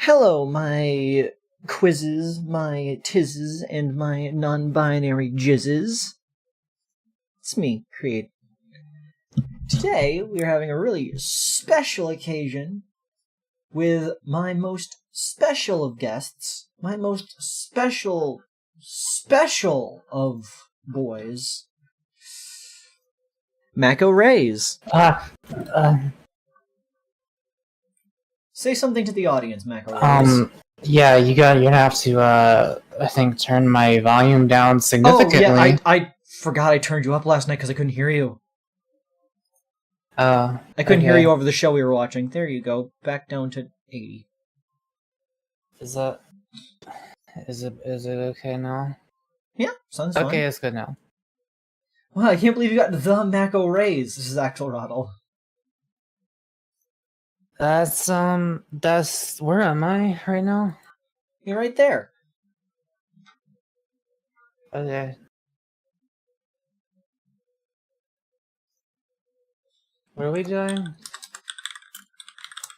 Hello, my quizzes, my tizzes, and my non-binary jizzes. It's me, Create. Today, we are having a really special occasion with my most special of guests, my most special of boys, Mako Rays. Say something to the audience, Mako Rays. Yeah, you're gonna have to, I think, turn my volume down significantly. Oh, yeah, I forgot I turned you up last night because I couldn't hear you. I couldn't hear you over the show we were watching. There you go. Back down to 80. Is it okay now? Yeah, sounds fine. Okay, it's good now. Wow, I can't believe you got the Mako Rays. This is Axolotl. That's, where am I right now? You're right there. Okay. What are we doing?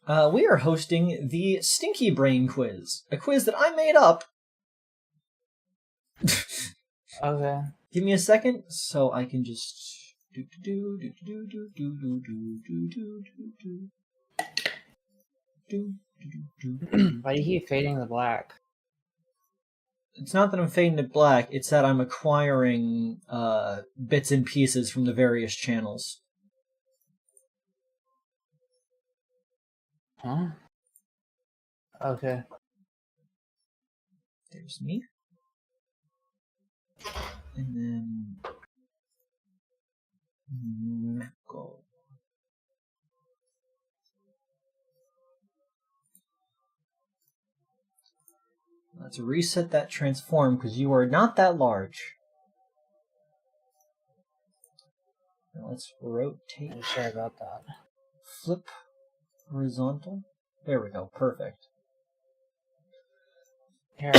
We are hosting the Stinkybrain quiz. A quiz that I made up. Okay. Give me a second so I can just... Why do you keep fading the black? It's not that I'm fading to black, it's that I'm acquiring bits and pieces from the various channels. Huh? Okay. There's me. And then... Mako. Let's reset that transform, because you are not that large. Now let's rotate. I'm sure about that. Flip horizontal. There we go. Perfect. Here,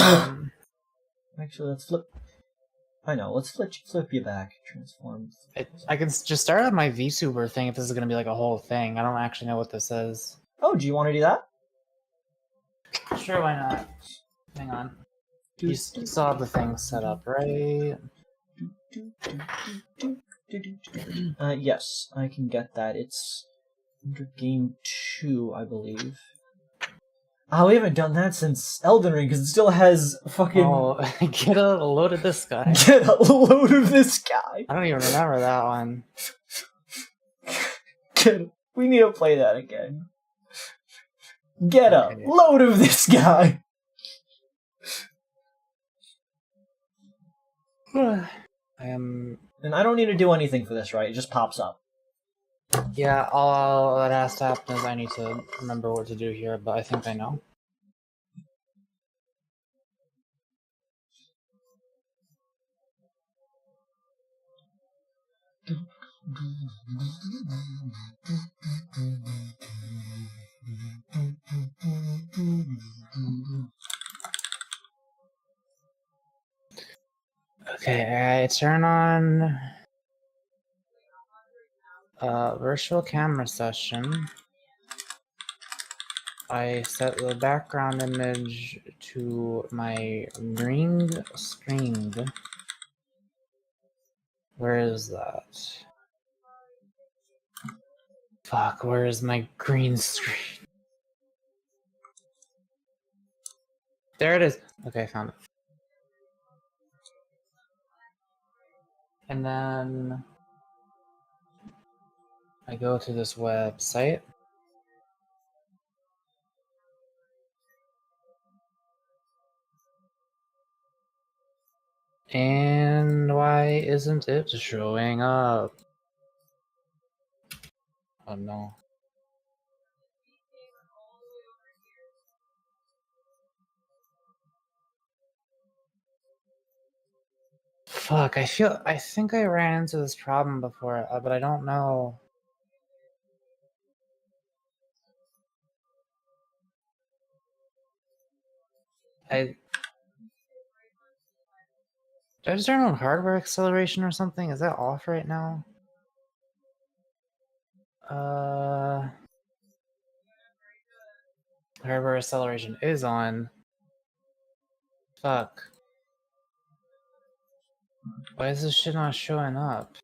Actually, let's flip. I know. Let's flip you back. Transform. I can just start on my VTuber thing if this is going to be like a whole thing. I don't actually know what this is. Oh, do you want to do that? Sure, why not? Hang on. You still have the thing set up, right? Yes, I can get that. It's under game 2, I believe. Oh, we haven't done that since Elden Ring, because it still has fucking... Oh, get a load of this guy. Get a load of this guy! I don't even remember that one. We need to play that again. Get a load of this guy! I am... And I don't need to do anything for this, right? It just pops up. Yeah, all that has to happen is I need to remember what to do here, but I think I know. Okay, I turn on virtual camera session. I set the background image to my green screen. Where is that? Fuck, where is my green screen? There it is. Okay, I found it. And then I go to this website. And why isn't it showing up? Oh no. Fuck, I think I ran into this problem before, but I don't know. Did I just turn on hardware acceleration or something? Is that off right now? hardware acceleration is on. Fuck. Why is this shit not showing up?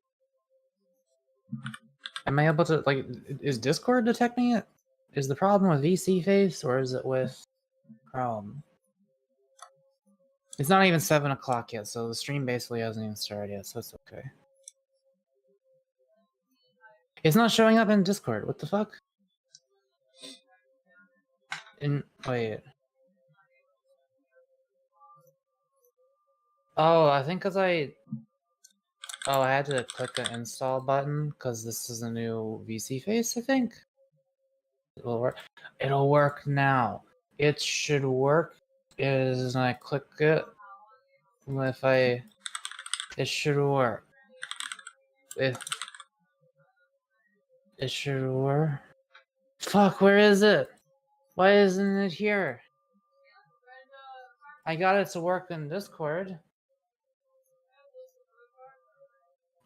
Am I able to, like, is Discord detecting it? Is the problem with VC Face or is it with Chrome? It's not even 7 o'clock yet, so the stream basically hasn't even started yet, so it's okay. It's not showing up in Discord. What the fuck? Wait. Oh, I think because I had to click the install button because this is a new VC Face, I think. It'll work. It'll work now. It should work. Is when I click it. It should work. If it should work. Fuck, where is it? Why isn't it here? I got it to work in Discord.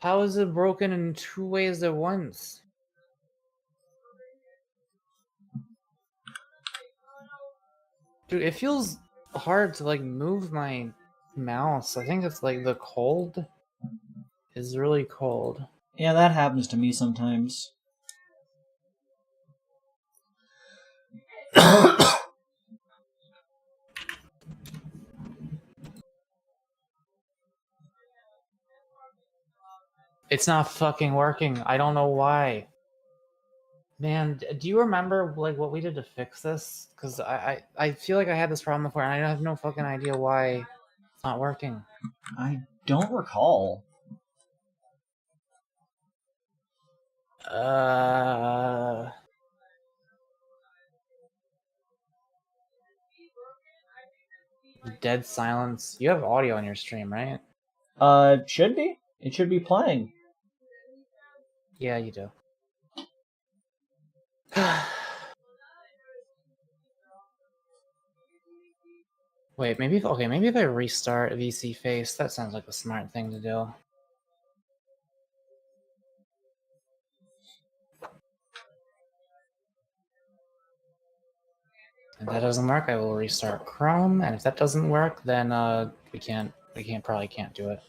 How is it broken in 2 ways at once? Dude, it feels hard to like move my mouse. I think it's like the cold is really cold. Yeah, that happens to me sometimes. It's not fucking working. I don't know why. Man, do you remember like what we did to fix this? Because I feel like I had this problem before and I have no fucking idea why it's not working. I don't recall. Dead silence. You have audio on your stream, right? Should be. It should be playing. Yeah, you do. Wait, maybe if I restart VC Face, that sounds like a smart thing to do. If that doesn't work, I will restart Chrome, and if that doesn't work, then we probably can't do it.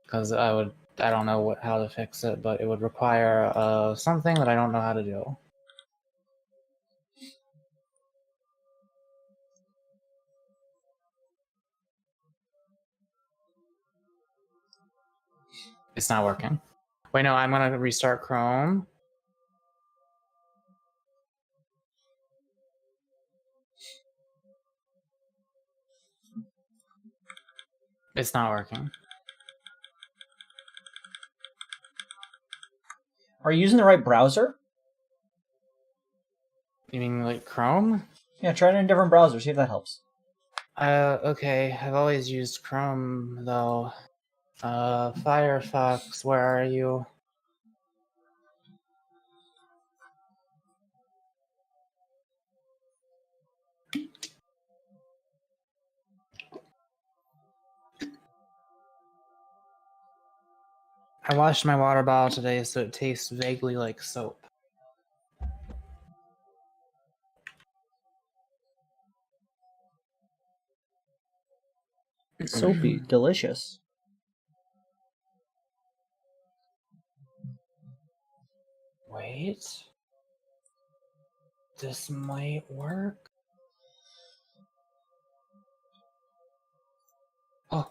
Because I don't know how to fix it, but it would require something that I don't know how to do. It's not working. Wait, no, I'm gonna restart Chrome. It's not working. Are you using the right browser? You mean like Chrome? Yeah, try it in a different browser, see if that helps. Okay, I've always used Chrome, though. Firefox, where are you? I washed my water bottle today, so it tastes vaguely like soap. Soapy, delicious. Wait. This might work. Oh.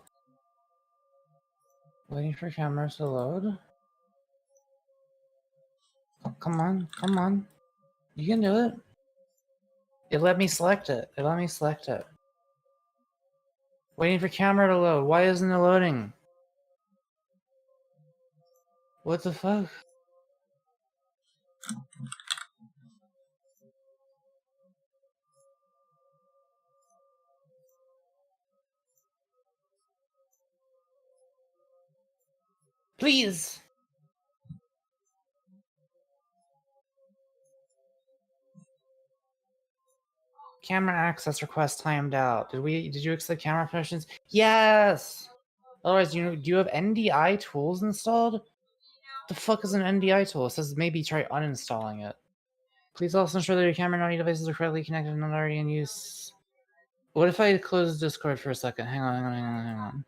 Waiting for cameras to load. Oh, come on, come on. You can do it. It let me select it. Waiting for camera to load. Why isn't it loading? What the fuck? Please! Camera access request timed out. Did you accept camera permissions? Yes! Otherwise, do you have NDI tools installed? The fuck is an NDI tool? It says maybe try uninstalling it. Please also ensure that your camera and audio devices are correctly connected and not already in use. What if I close Discord for a second? Hang on.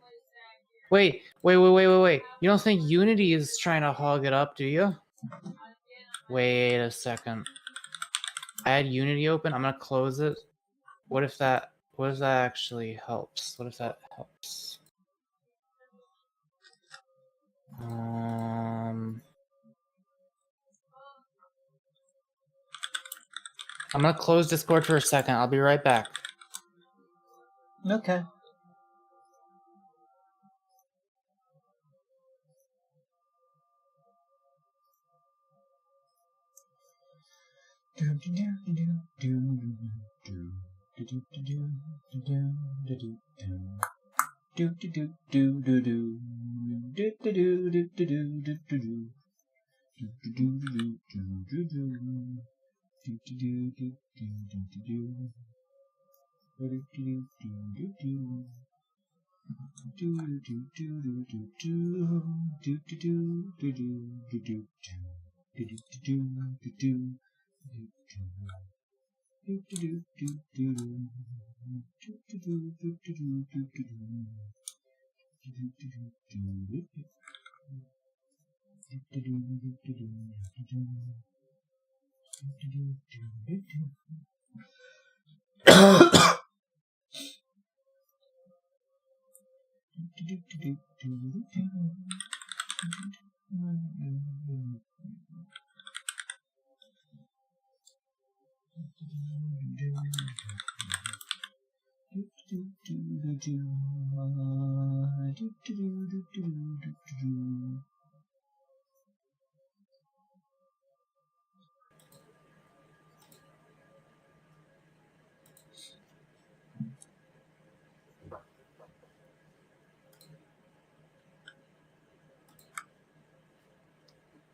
Wait. You don't think Unity is trying to hog it up, do you? Wait a second. I had Unity open. I'm gonna close it. What if that actually helps? What if that helps? I'm gonna close Discord for a second. I'll be right back. Okay.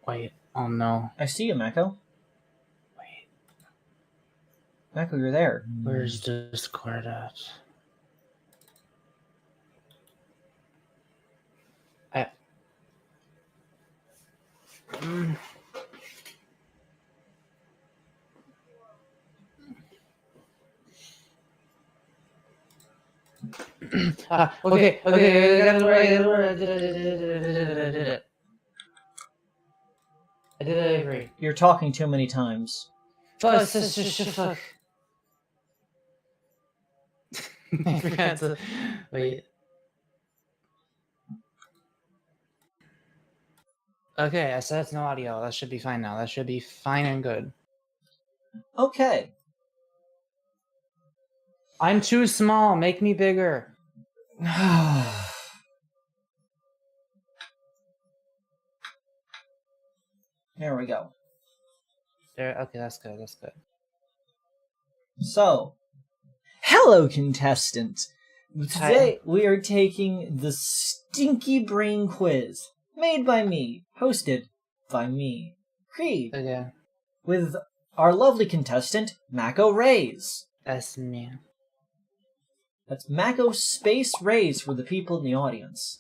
Wait. Oh no. I see you, Mako. Wait. Mako, you're there. Where's Discord at? Okay. I did it, Avery. You're talking too many times. Fuck. I forgot to... Wait. Okay, I said it's no audio. That should be fine now. That should be fine and good. Okay. I'm too small. Make me bigger. There we go. There. Okay, that's good. That's good. So, hello, contestant. Today we are taking the Stinkybrain quiz, made by me, hosted by me, Creed, Okay. with our lovely contestant, Mako Rays. That's me. That's Mako Space Rays for the people in the audience.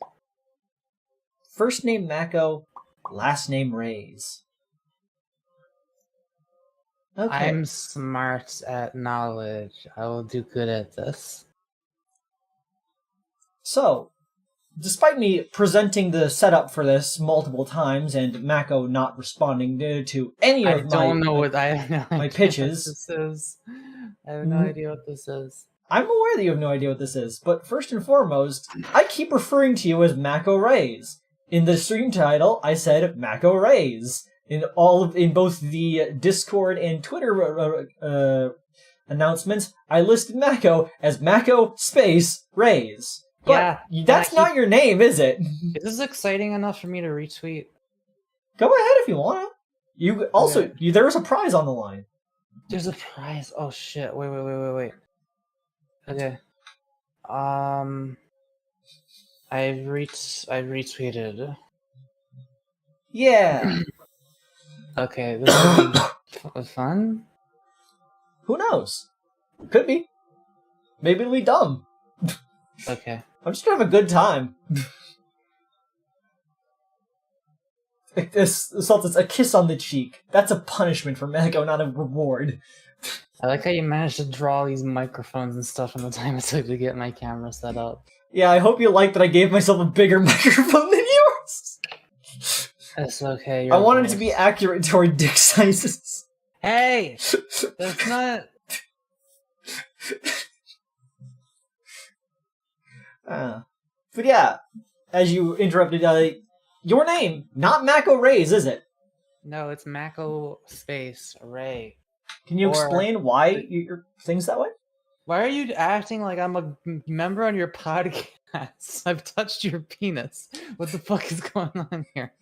First name Mako, last name Rays. Okay. I'm smart at knowledge. I will do good at this. So, despite me presenting the setup for this multiple times and Mako not responding to any of my pitches, this is. I have no idea what this is. I'm aware that you have no idea what this is, but first and foremost, I keep referring to you as Mako Rays. In the stream title, I said Mako Rays. In both the Discord and Twitter announcements, I listed Mako as Mako Space Rays. But yeah, that's not your name, is it? Is this exciting enough for me to retweet? Go ahead if you want to. You also there is a prize on the line. There's a prize. Oh shit! Wait. Okay. I've retweeted. Yeah. Okay, this will be fun. Who knows? Could be. Maybe it'll be dumb. Okay. I'm just gonna have a good time. This assault a kiss on the cheek. That's a punishment for Mako, not a reward. I like how you managed to draw all these microphones and stuff in the time it took to get my camera set up. Yeah, I hope you like that I gave myself a bigger microphone than yours. It's okay. I wanted it to be accurate to our dick sizes. Hey! That's not... But yeah, as you interrupted, your name, not Mako Rays, is it? No, it's Mako space Ray. Can you explain why your thing's that way? Why are you acting like I'm a member on your podcast? I've touched your penis. What the fuck is going on here?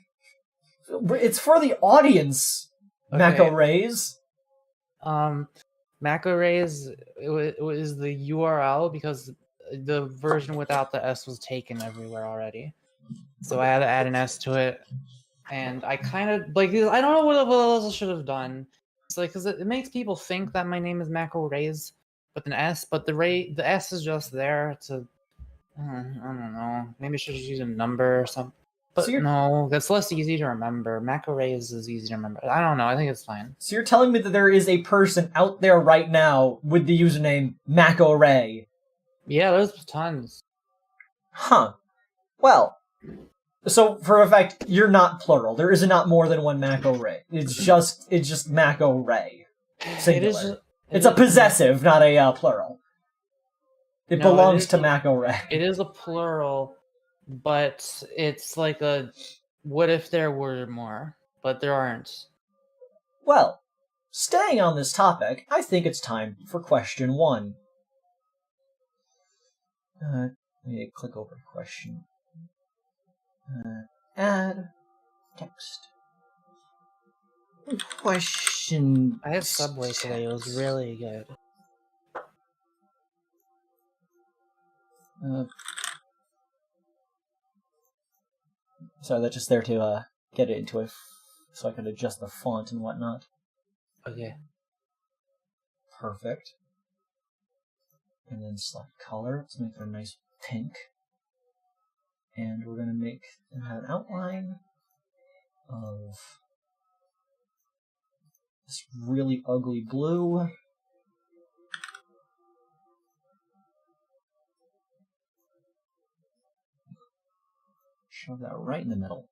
It's for the audience, okay. Mako Rays. Mako Rays it was the URL because the version without the S was taken everywhere already. So I had to add an S to it. And I kind of, like, I don't know what else I should have done. It's like, because it makes people think that my name is Mako Rays with an S, but the S is just there to, I don't know. Maybe I should just use a number or something. But so no, that's less easy to remember. Mako Rays is easy to remember. I don't know. I think it's fine. So you're telling me that there is a person out there right now with the username Mako Ray? Yeah, there's tons. Huh. Well, so for a fact, you're not plural. There is not more than one Mako Ray. It's just Mako Ray. Singular. It's a possessive, not a plural. It belongs to Mako Ray. It is a plural, but it's like a what if there were more, but there aren't. Well, staying on this topic, I think it's time for question 1. Let me click over to question. Add text. Question. I had Subway today. It was really good. Sorry, that's just there to get it into so I can adjust the font and whatnot. Okay. Perfect. And then select color. Let's make it a nice pink. And we're going to make an outline of this really ugly blue. Shove that right in the middle.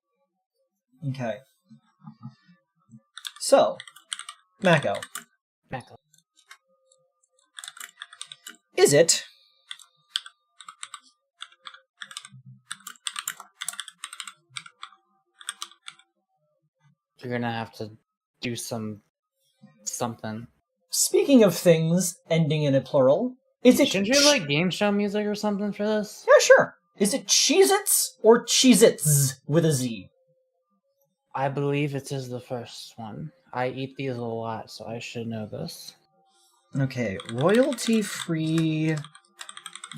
Okay. So, Mako. Is it You're gonna have to do something. Speaking of things ending in a plural, is it... Shouldn't you like game show music or something for this? Yeah, sure. Is it Cheez-Its or Cheez-Its with a Z? I believe it is the first one. I eat these a lot, so I should know this. Okay, royalty-free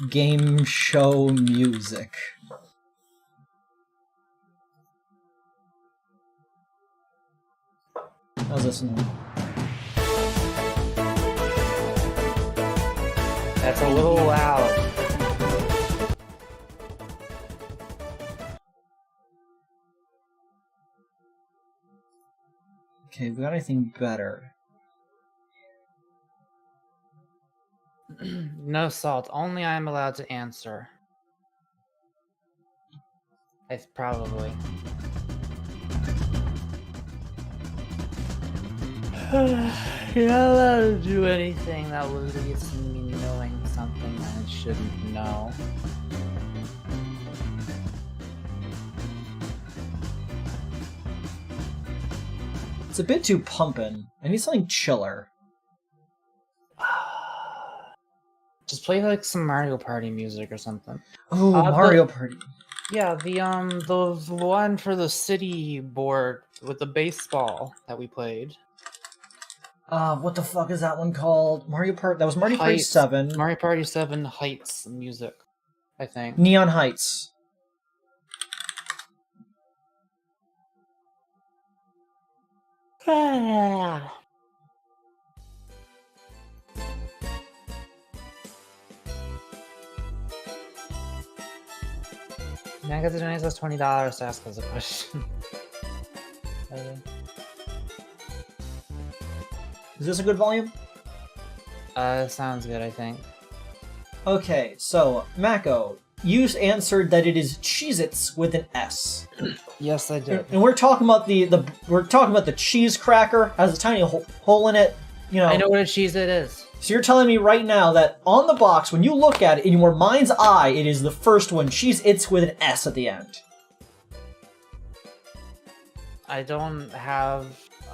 game show music. How's this one? That's a little loud. Okay, we got anything better? No salt. Only I'm allowed to answer. Probably. You're not allowed to do anything that will lead to me knowing something I shouldn't know. It's a bit too pumpin'. I need something chiller. Just play like some Mario Party music or something. Oh, Mario Party. Yeah, the one for the city board with the baseball that we played. What the fuck is that one called? Mario Party. That was Mario Party 7. Mario Party 7 Heights music, I think. Neon Heights. Mega donates us $20 to ask us a question. Okay. Is this a good volume? Sounds good, I think. Okay, so, Mako, you answered that it is Cheez-Its with an S. Yes, I did. And we're talking about the cheese cracker, has a tiny hole in it, you know. I know what a cheese it is. So you're telling me right now that on the box, when you look at it, in your mind's eye, it is the first one, Cheez-Its with an S at the end. I don't have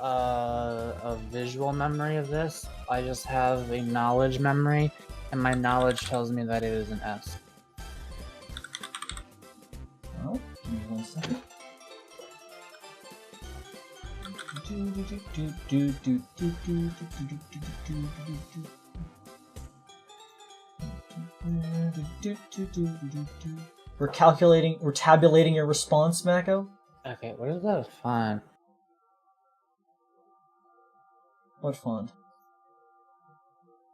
a visual memory of this. I just have a knowledge memory, and my knowledge tells me that it is an S. Well, give me 1 second. We're tabulating your response, Mako. Okay, what is that font? What font?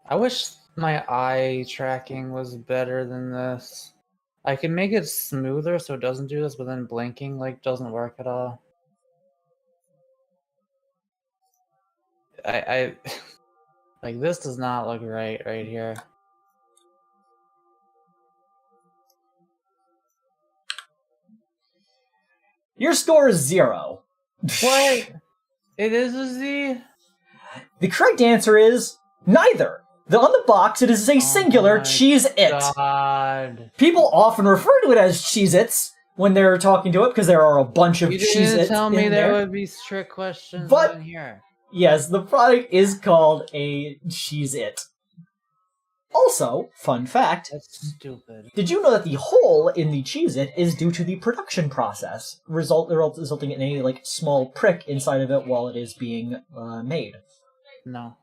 I wish my eye tracking was better than this. I can make it smoother so it doesn't do this, but then blinking doesn't work at all. I like this does not look right here. Your score is 0. What? It is a Z? The correct answer is neither. On the box, it is a singular Cheez-It. God. People often refer to it as Cheez-Its when they're talking to it because there are a bunch of Cheez-Its in there. You didn't tell me there would be trick questions in here. Yes, the product is called a Cheez-It. Also, fun fact. That's stupid. Did you know that the hole in the Cheez-It is due to the production process, resulting in a small prick inside of it while it is being made? No.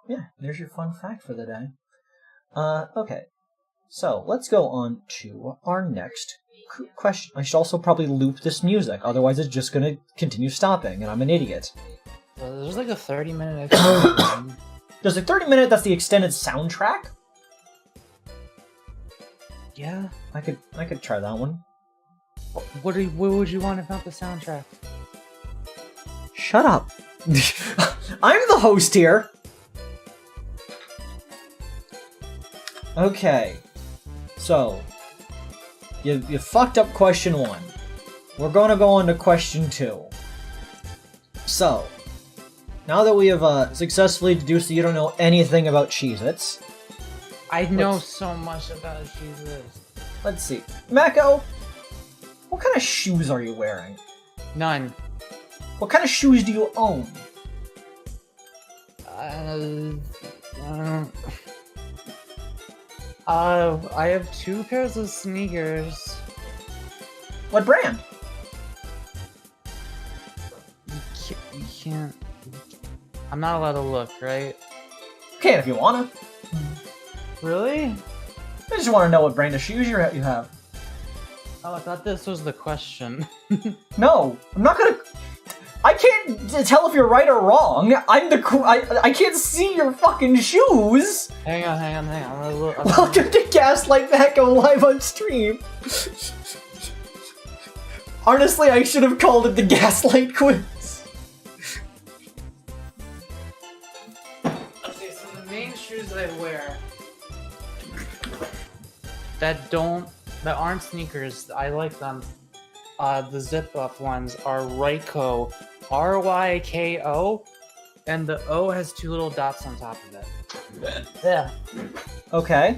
Yeah, there's your fun fact for the day. Okay. So, let's go on to our next question. I should also probably loop this music, otherwise it's just going to continue stopping, and I'm an idiot. Well, there's a 30-minute extra. There's a 30-minute, that's the extended soundtrack? Yeah. I could try that one. What would you want if not the soundtrack? Shut up. I'm the host here. Okay. So, you fucked up question 1. We're gonna go on to question 2. So, now that we have successfully deduced that you don't know anything about Cheez-Its. I know so much about Cheez-Its. Let's see. Mako, what kind of shoes are you wearing? None. What kind of shoes do you own? I have 2 pairs of sneakers. What brand? You can't. I'm not allowed to look, right? You can if you wanna. Really? I just want to know what brand of shoes you have. Oh, I thought this was the question. No, I'm not gonna. I can't tell if you're right or wrong. I can't see your fucking shoes. Hang on. Welcome to Gaslight Mako live on stream. Honestly, I should have called it the Gaslight Quiz. Okay, so the main shoes that I wear that aren't sneakers, I like them. The zip-up ones are Ryko, R-Y-K-O, and the O has 2 little dots on top of it. Yeah. Okay.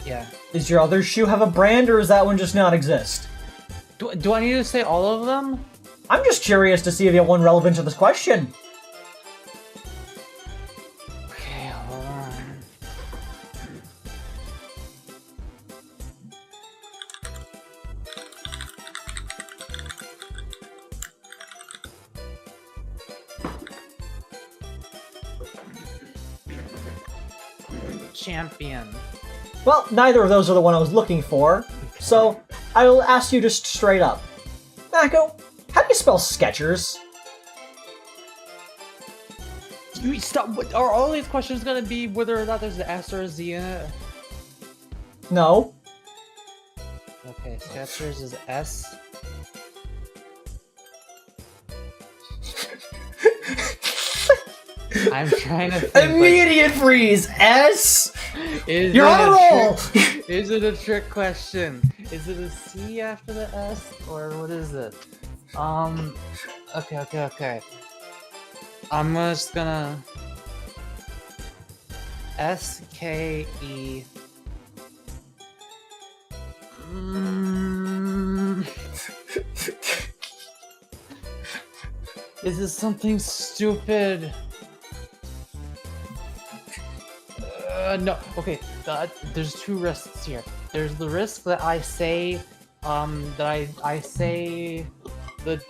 Yeah. Does your other shoe have a brand, or does that one just not exist? Do I need to say all of them? I'm just curious to see if you have one relevant to this question. Okay, hold on. Champion. Well, neither of those are the one I was looking for, so I will ask you just straight up. Mako, how do you spell Skechers? You stop. Are all these questions gonna be whether or not there's an S or a Z in it? No. Okay, Skechers is S. I'm trying to think. Immediate freeze. S. Is You're on a roll. Is it a trick question? Is it a C after the S, or what is it? Okay. I'm just gonna SKE. Is this something stupid? No. Okay. There's two risks here. There's the risk that I say, I say the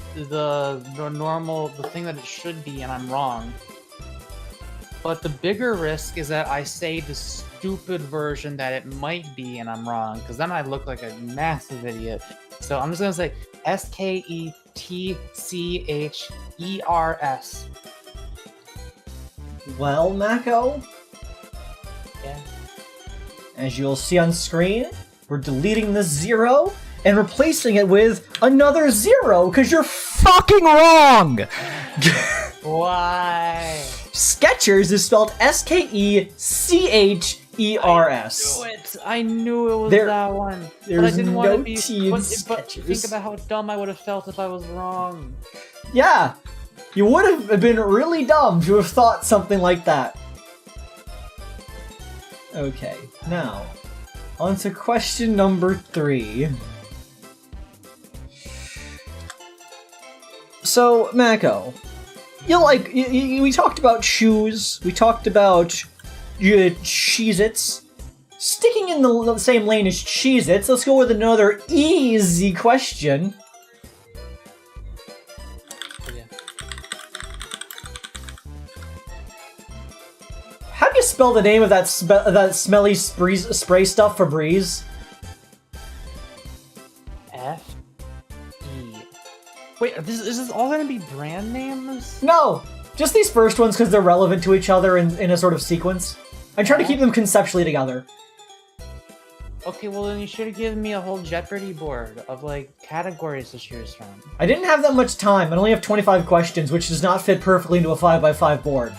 normal, the thing that it should be, and I'm wrong. But the bigger risk is that I say the stupid version that it might be, and I'm wrong, because then I look like a massive idiot. So I'm just gonna say SKETCHERS. Well, Mako, Yeah. as you'll see on screen, we're deleting this 0 and replacing it with another 0 because you're fucking wrong. Why? Skechers is spelled SKECHERS. I knew it was that one. But I There's didn't want no to be. T in But Skechers. think about how dumb I would have felt if I was wrong. Yeah, you would have been really dumb to have thought something like that. Okay, now, on to question number 3. So, Mako, we talked about shoes, we talked about Cheez-Its. Sticking in the same lane as Cheez-Its, let's go with another easy question. Yeah. How do you spell the name of that smelly spray stuff for Breeze? F-E. Wait, is this all gonna be brand names? No! Just these first ones because they're relevant to each other in a sort of sequence. I'm trying to keep them conceptually together. Okay, well then you should have given me a whole Jeopardy board of, like, categories to choose from. I didn't have that much time. I only have 25 questions, which does not fit perfectly into a 5x5 board.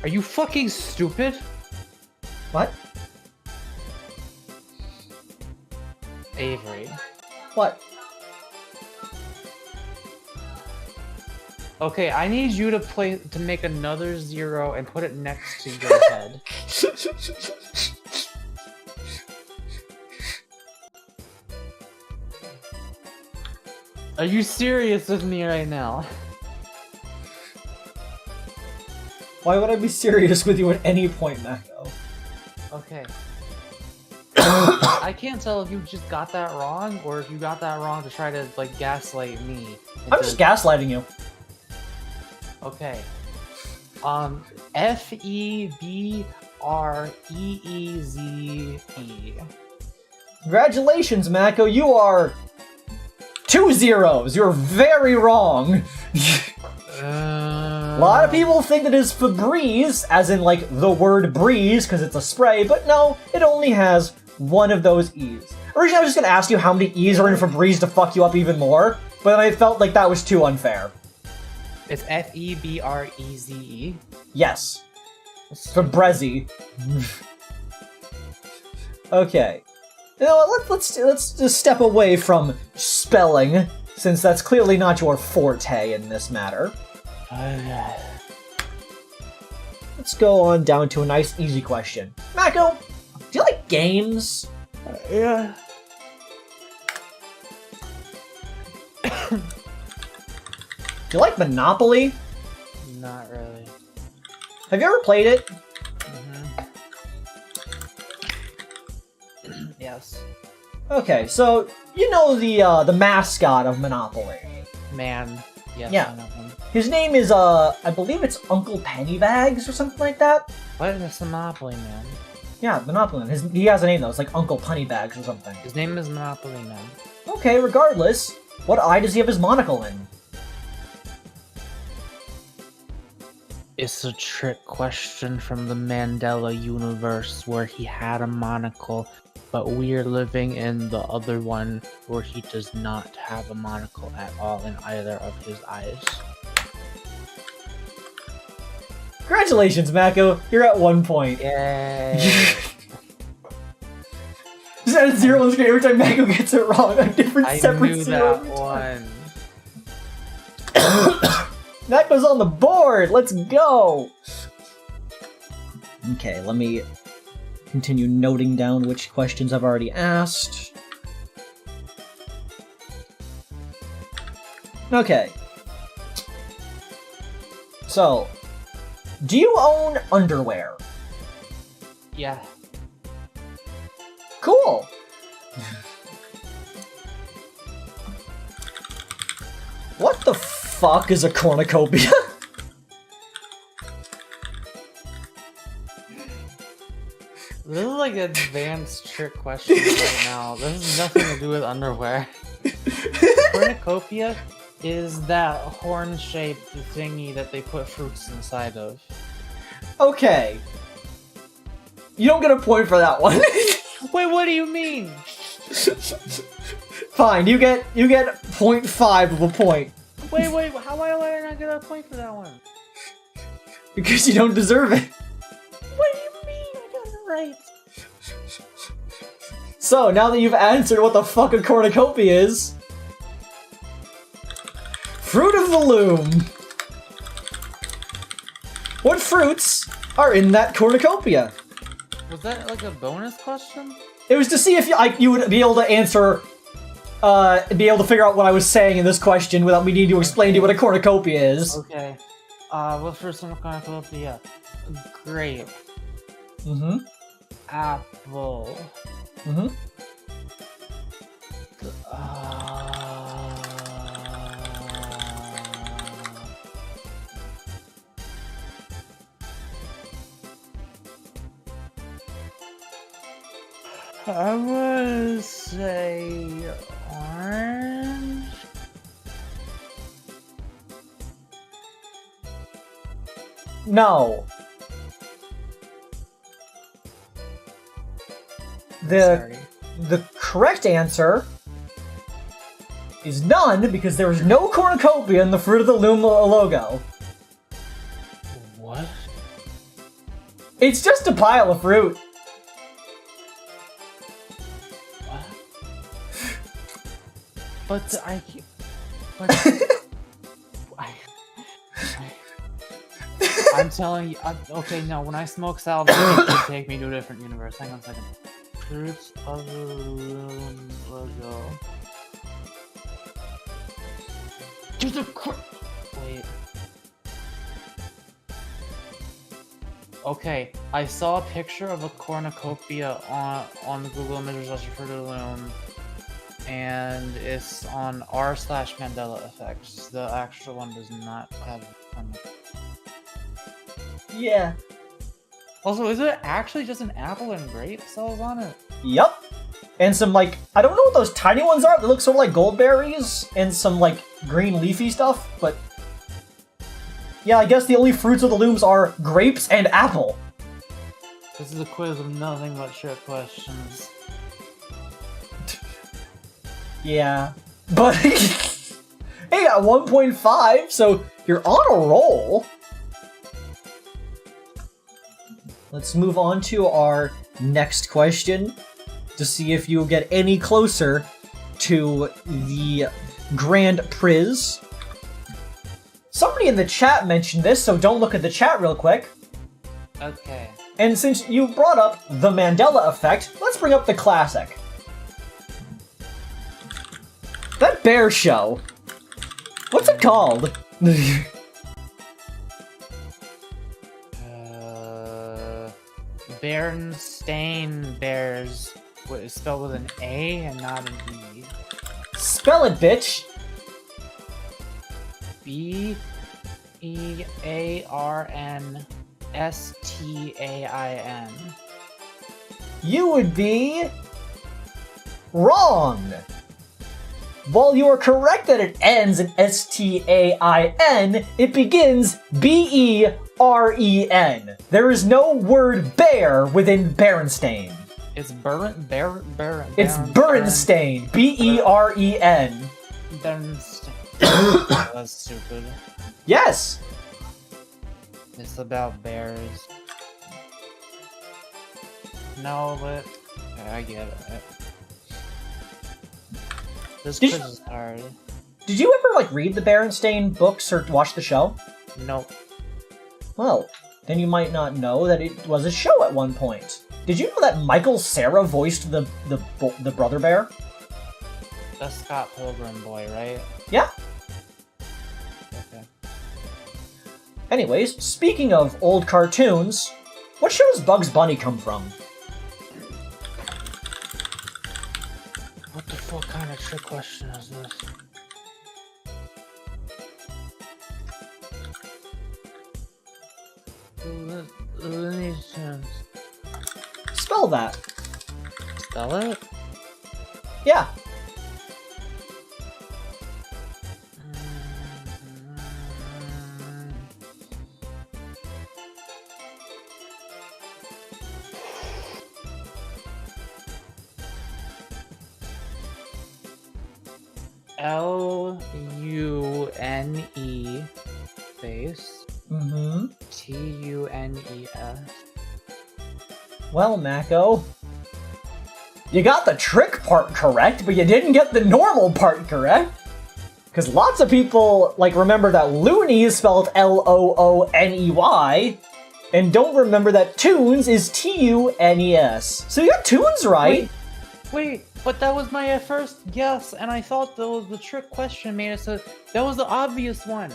Are you fucking stupid? What? Avery. What? Okay, I need you to make another 0 and put it next to your head. Are you serious with me right now? Why would I be serious with you at any point, Mako? Okay. I can't tell if you just got that wrong, or if you got that wrong to try to, like, gaslight me. I'm just gaslighting you. Okay. F-E-B-R-E-E-Z-E. Congratulations, Mako. You are 2 zeros. You're very wrong. A lot of people think that it's Febreze, as in, like, the word breeze, because it's a spray, but no, it only has one of those E's. Originally, I was just going to ask you how many E's are in Febreze to fuck you up even more, but then I felt like that was too unfair. It's F-E-B-R-E-Z-E? Yes. Febreze. Okay. You know what, let's just step away from spelling, since that's clearly not your forte in this matter. Let's go on down to a nice, easy question. Mako, do you like games? Yeah. Do you like Monopoly? Not really. Have you ever played it? Yes. Okay, so you know the mascot of Monopoly. Man. Yes, Yeah. I know him. His name is I believe it's Uncle Pennybags or something like that. What is Monopoly Man? Yeah, Monopoly Man. He has a name though. It's like Uncle Pennybags or something. His name is Monopoly Man. Okay, regardless, what eye does he have his monocle in? It's a trick question from the Mandela universe where he had a monocle, but we're living in the other one where he does not have a monocle at all in either of his eyes. Congratulations, Mako. You're at 1 point. Yay! Just add 0 on the screen every time Mako gets it wrong. A different I separate knew 0 that one. Mako's on the board. Let's go. Okay, let me continue noting down which questions I've already asked. Okay. So, do you own underwear? Yeah. Cool. What the fuck is a cornucopia? This is like an advanced trick question right now. This has nothing to do with underwear. Cornucopia is that horn-shaped thingy that they put fruits inside of. Okay. You don't get a point for that one. Wait, what do you mean? Fine, you get 0.5 of a point. Wait, why did I not get a point for that one? Because you don't deserve it. What do you mean? I got it right. So, now that you've answered what the fuck a cornucopia is... Fruit of the loom! What fruits are in that cornucopia? Was that like a bonus question? It was to see if you would be able to answer... be able to figure out what I was saying in this question without me needing to explain to you what a cornucopia is. Okay. What fruits in a cornucopia? Grape. Mm-hmm. Apple. Mm-hmm. I would say orange. No. The correct answer is none, because there is no cornucopia in the Fruit of the Loom logo. What? It's just a pile of fruit. What? But I'm telling you, okay, no, when I smoke salvia, it could take me to a different universe. Hang on a second. Fruits of the Loom logo. There's a wait. Okay, I saw a picture of a cornucopia on Google Images as Fruit of the Loom, and it's on r/Mandela Effects. The actual one does not have. Yeah. Also, is it actually just an apple and grape cells on it? Yup. And some, like, I don't know what those tiny ones are. They look sort of like goldberries and some, like, green leafy stuff, but... Yeah, I guess the only fruits of the looms are grapes and apple. This is a quiz of nothing but shit questions. Yeah. But... Hey, at 1.5, so you're on a roll. Let's move on to our next question to see if you'll get any closer to the Grand Prize. Somebody in the chat mentioned this, so don't look at the chat real quick. Okay. And since you brought up the Mandela Effect, let's bring up the classic. That bear show. What's it called? Berenstain Bears. What is spelled with an A and not an E? Spell it, bitch. Bearnstain. You would be wrong. While you are correct that it ends in S-T-A-I-N, it begins B-E-R-E-N. There is no word bear within Berenstain. It's It's Berenstain. B-E-R-E-N. Berenstain. That's stupid. Yes. It's about bears. No, but I get it. This quiz is hard. Did you ever, like, read the Berenstain books or watch the show? Nope. Well, then you might not know that it was a show at one point. Did you know that Michael Cera voiced the brother bear? The Scott Pilgrim boy, right? Yeah. Okay. Anyways, speaking of old cartoons, what show does Bugs Bunny come from? What the fuck kind of trick question is this? Looney Tunes. Spell that. Spell it? Yeah. Lune space. Mm-hmm. Tunes. Well, Mako, you got the trick part correct, but you didn't get the normal part correct. Because lots of people, like, remember that loony is spelled Looney, and don't remember that tunes is Tunes. So you got tunes right. Wait, but that was my first guess, and I thought that was the trick question made it so that was the obvious one.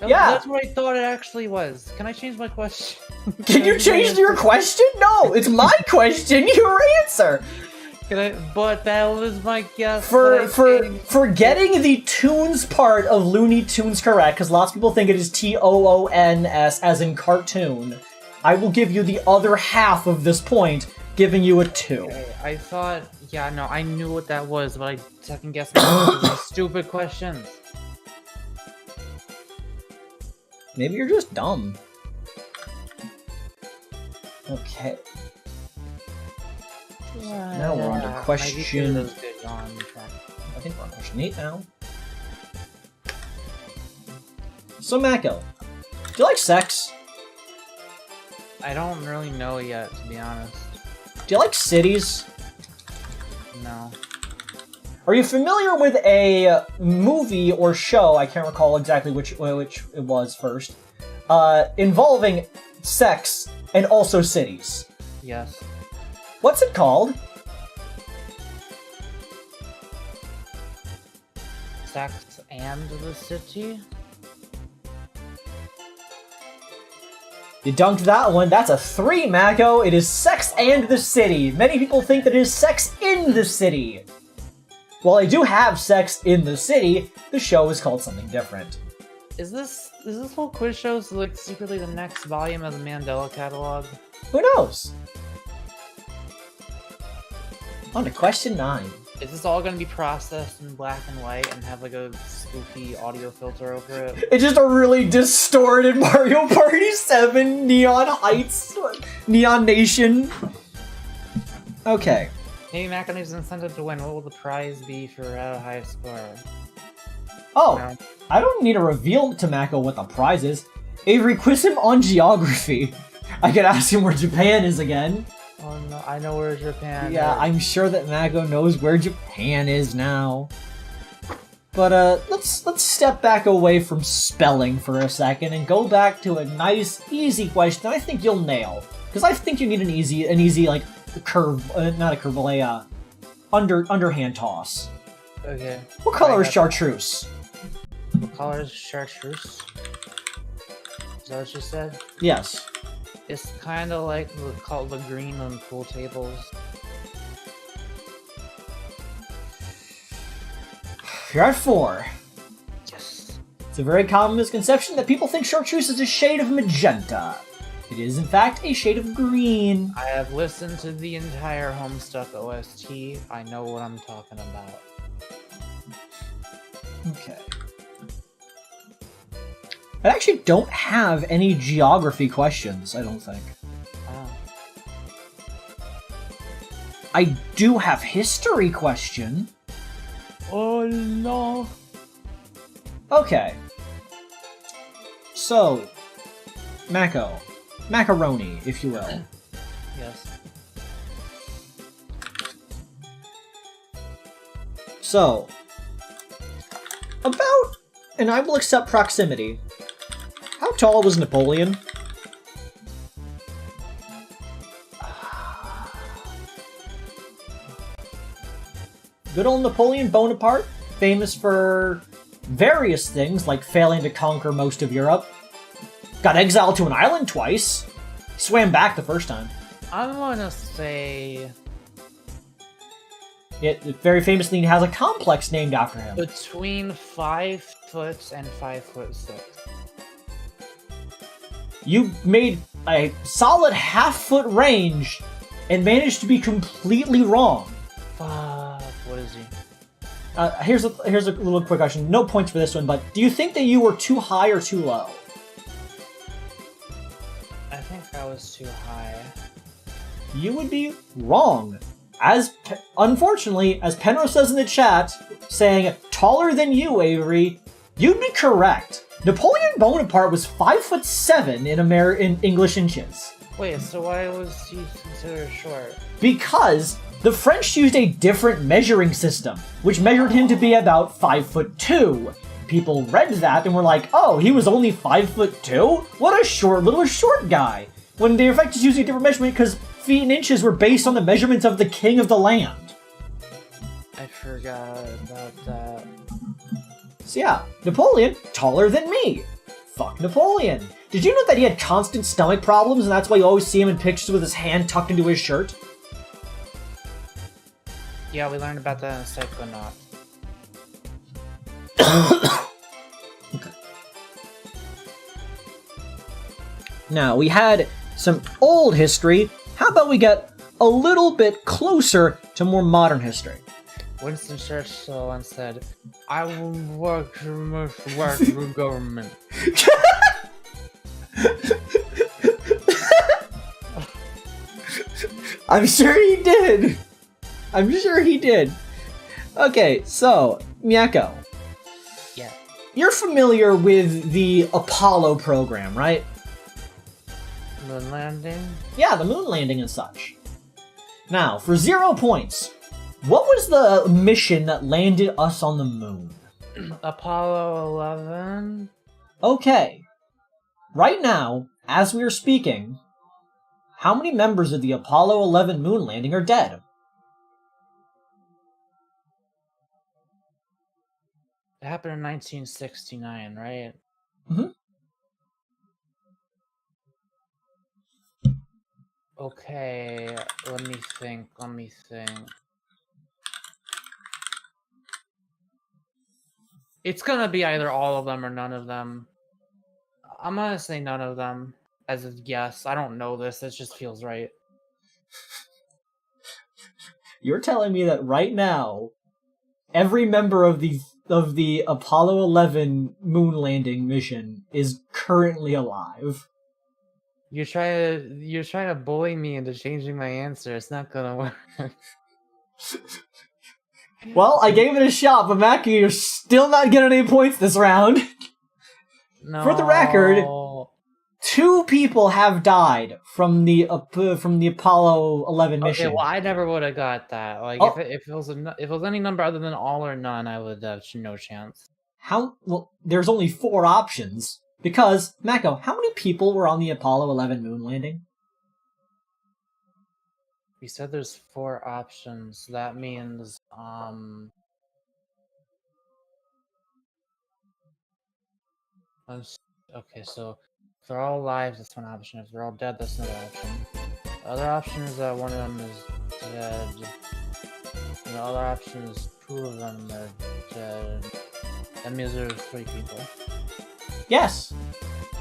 That's what I thought it actually was. Can I change my question? Can you change your question? No, it's my question, your answer. But that was my guess. For getting the tunes part of Looney Tunes correct, because lots of people think it is Toons as in cartoon, I will give you the other half of this point, giving you a 2. Okay, I thought, I knew what that was, but I second guessed myself because of stupid questions. Maybe you're just dumb. Okay. Now we're on to question... I think we're on question 8 now. So, Mako, do you like sex? I don't really know yet, to be honest. Do you like cities? No. Are you familiar with a movie or show, I can't recall exactly which it was first, involving sex and also cities? Yes. What's it called? Sex and the City? You dunked that one. That's a 3, Mako. It is Sex and the City. Many people think that it is Sex in the City. While I do have Sex in the City, the show is called something different. Is this whole quiz show like secretly the next volume of the Mandela catalog? Who knows? On to question 9. Is this all going to be processed in black and white and have like a spooky audio filter over it? It's just a really distorted Mario Party 7 Neon Heights, Neon Nation. Okay. Maybe Mac needs an incentive to win. What will the prize be for a high score? Oh, I don't need to reveal to Mako what the prize is. Avery, quiz him on geography. I could ask him where Japan is again. Oh no, I know where Japan is. Yeah, I'm sure that Mako knows where Japan is now. But let's step back away from spelling for a second and go back to a nice, easy question I think you'll nail. Because I think you need an easy like curve, not a curve, a underhand toss. Okay. What color is chartreuse? What color is chartreuse? Is that what you said? Yes. It's kind of like called the green on pool tables. You're at 4. Yes. It's a very common misconception that people think chartreuse is a shade of magenta. It is, in fact, a shade of green. I have listened to the entire Homestuck OST. I know what I'm talking about. Okay. I actually don't have any geography questions, I don't think. Oh. I do have history question. Oh no. Okay. So, Mako. Macaroni, if you will. Yes. So, about, and I will accept proximity, how tall was Napoleon? Good old Napoleon Bonaparte, famous for various things, like failing to conquer most of Europe. Got exiled to an island twice. Swam back the first time. I'm gonna say... It very famously has a complex named after him. between 5 foot and 5'6". You made a solid half-foot range and managed to be completely wrong. Fuck, what is he? Here's a little quick question. No points for this one, but do you think that you were too high or too low? I think I was too high. You would be wrong. Unfortunately, as Penrose says in the chat, saying taller than you, Avery, you'd be correct. Napoleon Bonaparte was 5'7" in English inches. Wait, so why was he considered short? Because the French used a different measuring system, which measured him to be about 5'2". People read that and were like, oh, he was only 5'2"? What a little short guy. When they in fact just using a different measurement because feet and inches were based on the measurements of the king of the land. I forgot about that. So yeah, Napoleon, taller than me. Fuck Napoleon. Did you know that he had constant stomach problems and that's why you always see him in pictures with his hand tucked into his shirt? Yeah, we learned about that in Psychonaut. Okay. Now, we had some old history. How about we get a little bit closer to more modern history? Winston Churchill once said, I will work for government. I'm sure he did. I'm sure he did. Okay, so, Mako. Yeah. You're familiar with the Apollo program, right? Moon landing? Yeah, the moon landing and such. Now, for 0 points, what was the mission that landed us on the moon? Apollo 11? Okay. Right now, as we are speaking, how many members of the Apollo 11 moon landing are dead? It happened in 1969, right? Mm-hmm. Okay, let me think. It's gonna be either all of them or none of them. I'm gonna say none of them as a guess. I don't know this, it just feels right. You're telling me that right now, every member of the Apollo 11 moon landing mission is currently alive? You're trying to bully me into changing my answer. It's not gonna work. Well, I gave it a shot, but Mackie, you're still not getting any points this round. No. For the record, 2 people have died from the Apollo 11 mission. Okay, well, I never would have got that. Like, if it was any number other than all or none, I would have no chance. Well, there's only 4 options. Because, Mako, how many people were on the Apollo 11 moon landing? You said there's 4 options. That means, okay, so if they're all alive, that's one option. If they're all dead, that's another option. The other option is that one of them is dead. And the other option is 2 of them are dead. That means there's 3 people. Yes.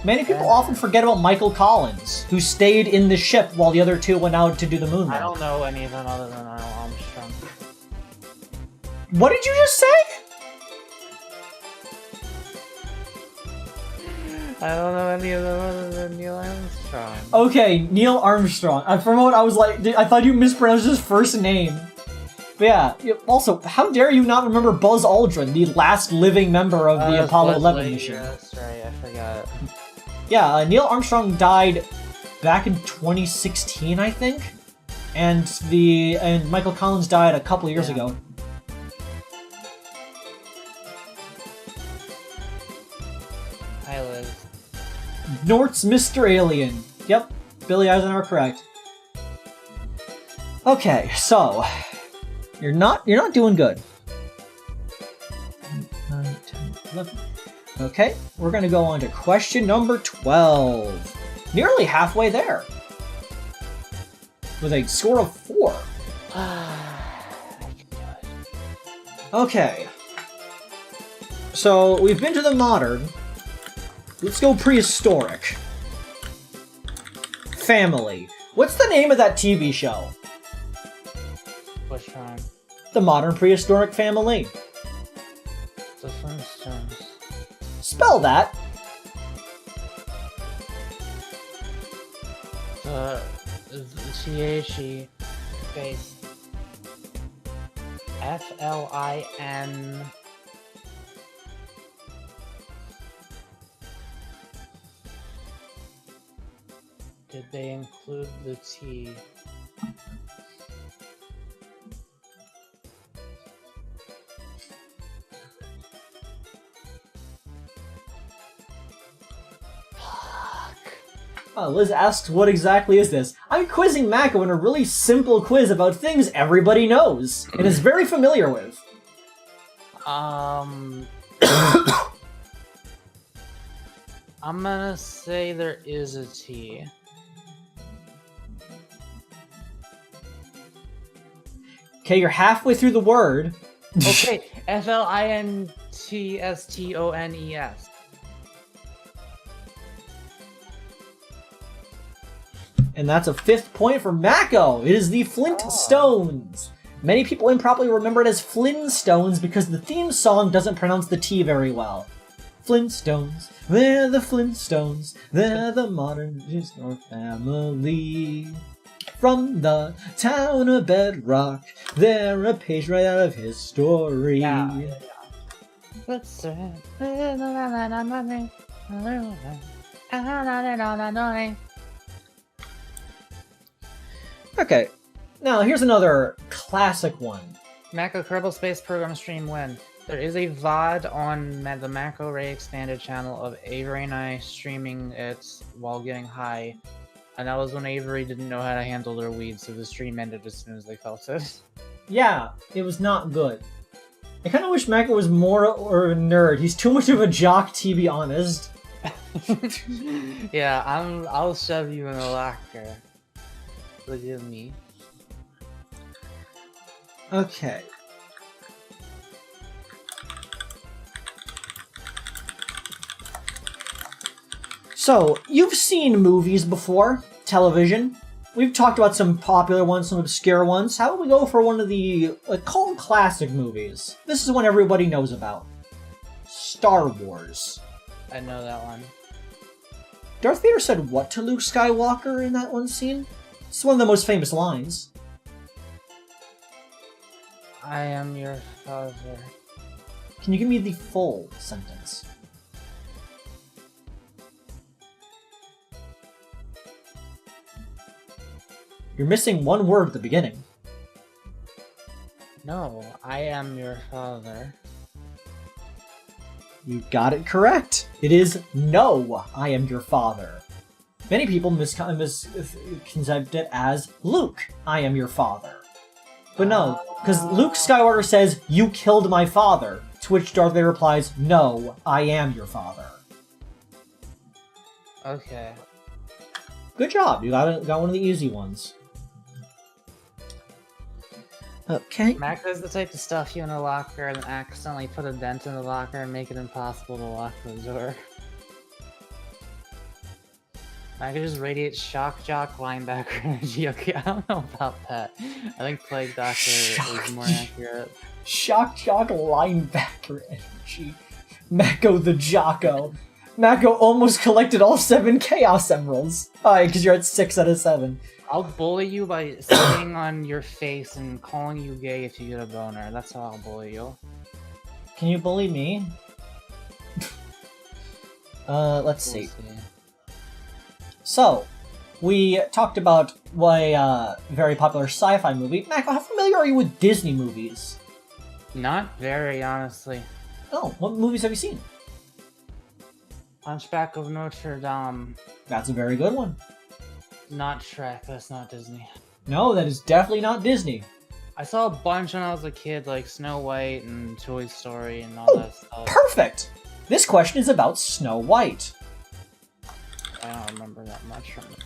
Many people often forget about Michael Collins, who stayed in the ship while the other 2 went out to do the moon landing. I don't know any of them other than Arnold Armstrong. What did you just say? I don't know any of them other than Neil Armstrong. Okay, Neil Armstrong. For a moment, I was like, I thought you mispronounced his first name. But yeah, also, how dare you not remember Buzz Aldrin, the last living member of the Apollo 11 mission? Yeah, that's right, I forgot. Yeah, Neil Armstrong died back in 2016, I think, and Michael Collins died a couple years ago. Hi, Liz. Nort's Mr. Alien. Yep, Billy Eisenhower correct. Okay, so you're not doing good. 9, 10, 11. Okay, we're gonna go on to question number 12. Nearly halfway there. With a score of 4. Okay. So we've been to the modern. Let's go prehistoric. Family. What's the name of that TV show? Which one? The Modern Prehistoric Family. The Flintstones. Spell that. The T-H-E space F-L-I-N. Did they include the T? Liz asks, what exactly is this? I'm quizzing Mako in a really simple quiz about things everybody knows and is very familiar with. I'm gonna say there is a T. Okay, you're halfway through the word. Okay, F-L-I-N-T-S-T-O-N-E-S. And that's a 5th point for Mako. It is the Flintstones. Many people improperly remember it as Flintstones because the theme song doesn't pronounce the T very well. Flintstones, they're the Flintstones, they're the modern prehistoric family. From the town of Bedrock, they're a page right out of history. Yeah. Okay, now here's another classic one. Mako Kerbal Space Program stream when? There is a VOD on the Mako Ray expanded channel of Avery and I streaming it while getting high. And that was when Avery didn't know how to handle their weed, so the stream ended as soon as they felt it. Yeah, it was not good. I kind of wish Mako was more or a nerd. He's too much of a jock, to be honest. Yeah, I'll shove you in a locker. Look at me. Okay. So, you've seen movies before, television. We've talked about some popular ones, some obscure ones. How about we go for one of the cult classic movies? This is one everybody knows about. Star Wars. I know that one. Darth Vader said what to Luke Skywalker in that one scene? It's one of the most famous lines. I am your father. Can you give me the full sentence? You're missing one word at the beginning. No, I am your father. You got it correct. It is no, I am your father. Many people misconceived it as Luke, I am your father. But no, because Luke Skywalker says, you killed my father, to which Darth Vader replies, no, I am your father. Okay. Good job, you got one of the easy ones. Okay. Mako's the type to stuff you in a locker and then accidentally put a dent in the locker and make it impossible to lock the door. Mako just radiates shock jock linebacker energy. Okay, I don't know about that. I think Plague Doctor is more accurate. Shock jock linebacker energy. Mako the Jocko. Mako almost collected all 7 Chaos Emeralds. Because you're at 6 out of 7. I'll bully you by sitting on your face and calling you gay if you get a boner. That's how I'll bully you. Can you bully me? Let's see. So, we talked about a very popular sci-fi movie. Mako, how familiar are you with Disney movies? Not very, honestly. Oh, what movies have you seen? Hunchback of Notre Dame. That's a very good one. Not Shrek, that's not Disney. No, that is definitely not Disney. I saw a bunch when I was a kid, like Snow White and Toy Story and all that stuff. Perfect! This question is about Snow White. I don't remember that much from it.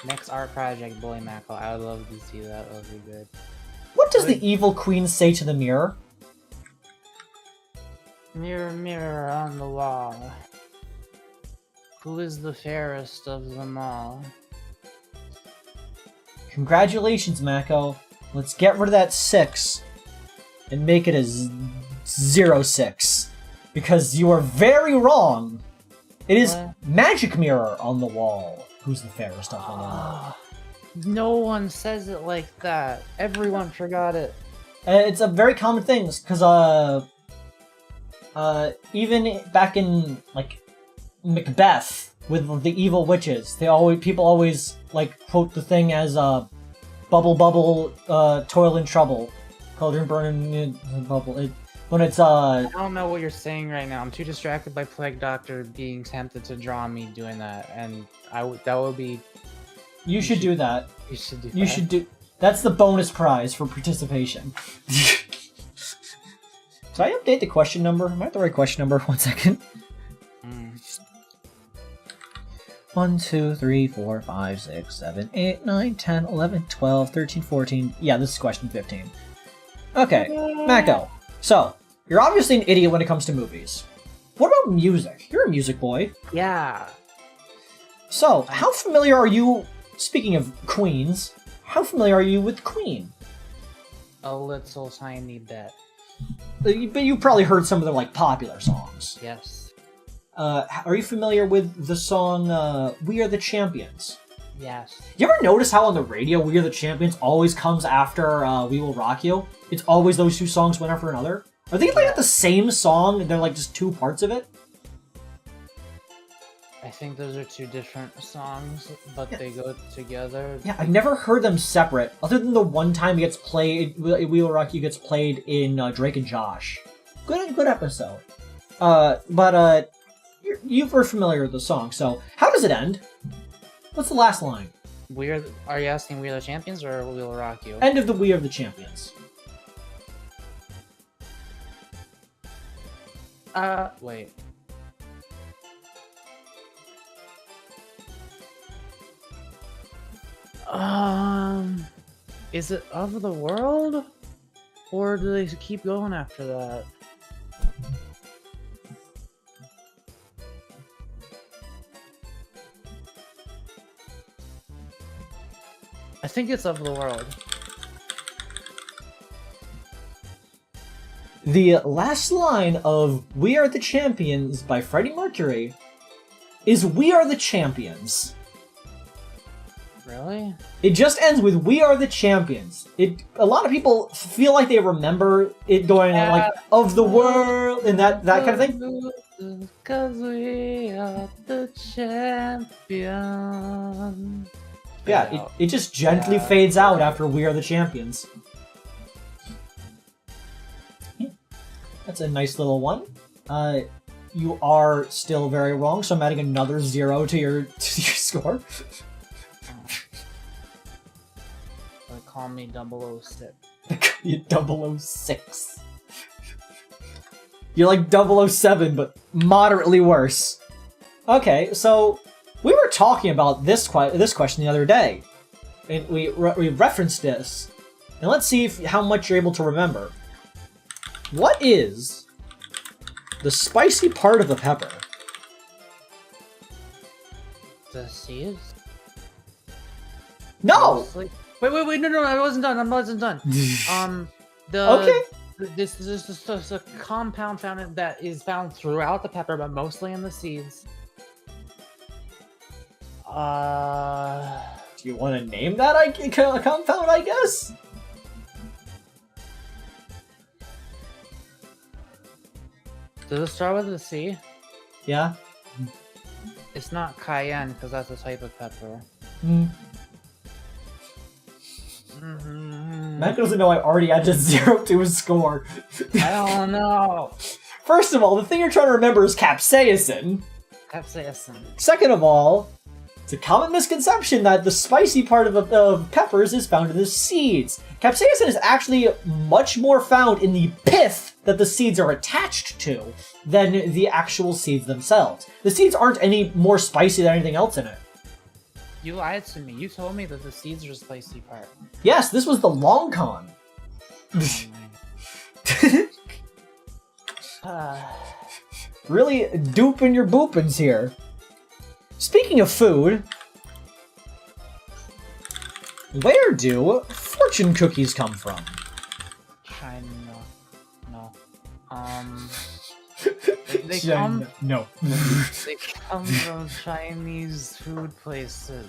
Next art project, Boy Mako. I would love to see that. That would be good. What does the evil queen say to the mirror? Mirror, mirror on the wall. Who is the fairest of them all? Congratulations, Mako. Let's get rid of that 6 and make it a 0-6. Because you are very wrong. It is Magic Mirror on the wall. Who's the fairest of them all? No one says it like that. Everyone forgot it. It's a very common thing, because even back in like Macbeth with the evil witches, people always like quote the thing as bubble bubble toil and trouble, cauldron burning bubble. When it's I don't know what you're saying right now. I'm too distracted by Plague Doctor being tempted to draw me doing that, and that would be. You should do that. You should do. You should do. That's the bonus prize for participation. Did I update the question number? Am I at the right question number? 1 second. 1, 2, 3, 4, 5, 6, 7, 8, 9, 10, 11, 12, 13, 14. Yeah, this is question 15. Okay, Mako. So, you're obviously an idiot when it comes to movies. What about music? You're a music boy. Yeah. So, how familiar are you, speaking of queens, how familiar are you with Queen? A little tiny bit. But you probably heard some of their, like, popular songs. Yes. Are you familiar with the song, We Are the Champions? Yes. You ever notice how on the radio, We Are the Champions always comes after, We Will Rock You? It's always those two songs one after another? Are they, like, the same song, and they're, like, just two parts of it? I think those are two different songs, but they go together. Yeah, I've never heard them separate, other than the one time it gets played, We Will Rock You gets played in Drake and Josh. Good episode. You were familiar with the song, so how does it end? What's the last line? Are you asking We Are the Champions or We Will Rock You? End of the We Are the Champions. Wait. Is it Of the World? Or do they keep going after that? I think it's Of the World. The last line of We Are the Champions by Freddie Mercury is We Are the Champions. Really? It just ends with We Are the Champions. A lot of people feel like they remember it going like Of the World and that kind of thing. Because we are the champions. Yeah, it just gently fades out after We Are the Champions. That's a nice little one. You are still very wrong, so I'm adding another 0 to your score. They call me 006. You 006. You're like 007, but moderately worse. Okay, so we were talking about this question the other day, and we referenced this, and let's see how much you're able to remember. What is the spicy part of the pepper? The seeds? No! Mostly. Wait, no, I wasn't done. Okay. This is a compound that is found throughout the pepper, but mostly in the seeds. Do you want to name that compound, I guess? Does it start with a C? Yeah? It's not cayenne, because that's a type of pepper. Mm. Mm-hmm. Mako doesn't know I already added 0 to his score. I don't know. First of all, the thing you're trying to remember is capsaicin. Capsaicin. Second of all, it's a common misconception that the spicy part of peppers is found in the seeds. Capsaicin is actually much more found in the pith that the seeds are attached to than the actual seeds themselves. The seeds aren't any more spicy than anything else in it. You lied to me. You told me that the seeds are the spicy part. Yes, this was the long con. Really duping your boopins here. Speaking of food, where do fortune cookies come from? China. No. They China. No. They come from Chinese food places.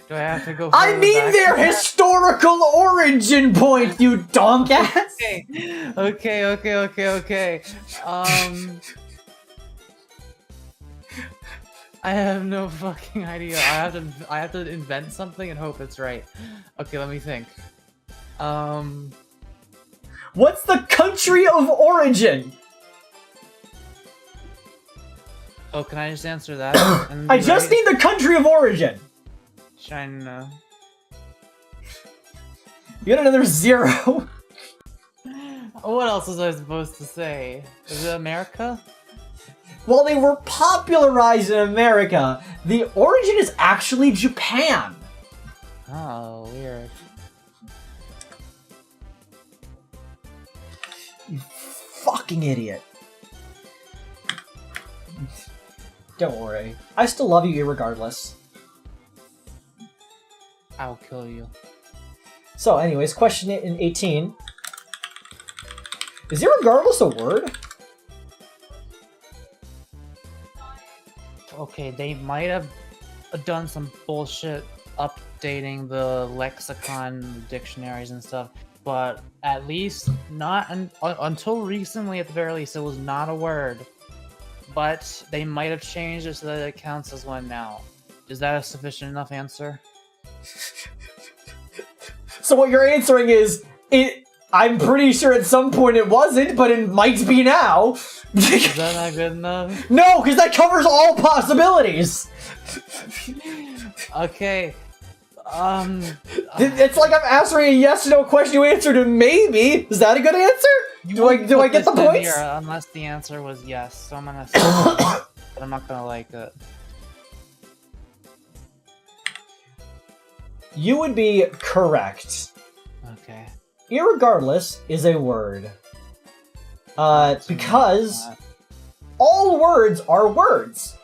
Do I have to go? I mean their historical origin point, you donkass! Okay. I have no fucking idea. I have to invent something and hope it's right. Okay, let me think. What's the country of origin? Oh, can I just answer that? I just need the country of origin. China. You got another 0. What else was I supposed to say? Is it America? While they were popularized in America, the origin is actually Japan. Oh, weird. You fucking idiot. Don't worry. I still love you irregardless. I'll kill you. So, anyways, question 18. Is irregardless a word? Okay, they might have done some bullshit updating the lexicon, dictionaries and stuff, but at least not until recently, at the very least, it was not a word. But they might have changed it so that it counts as one now. Is that a sufficient enough answer? So what you're answering is, I'm pretty sure at some point it wasn't, but it might be now. Is that not good enough? No, because that covers all possibilities. Okay. It's like I'm answering a yes/no question. You answered a maybe. Is that a good answer? Do I get the points? Here, unless the answer was yes, so I'm gonna say yes, but I'm not gonna like it. You would be correct. Okay. Irregardless is a word. Because all words are words.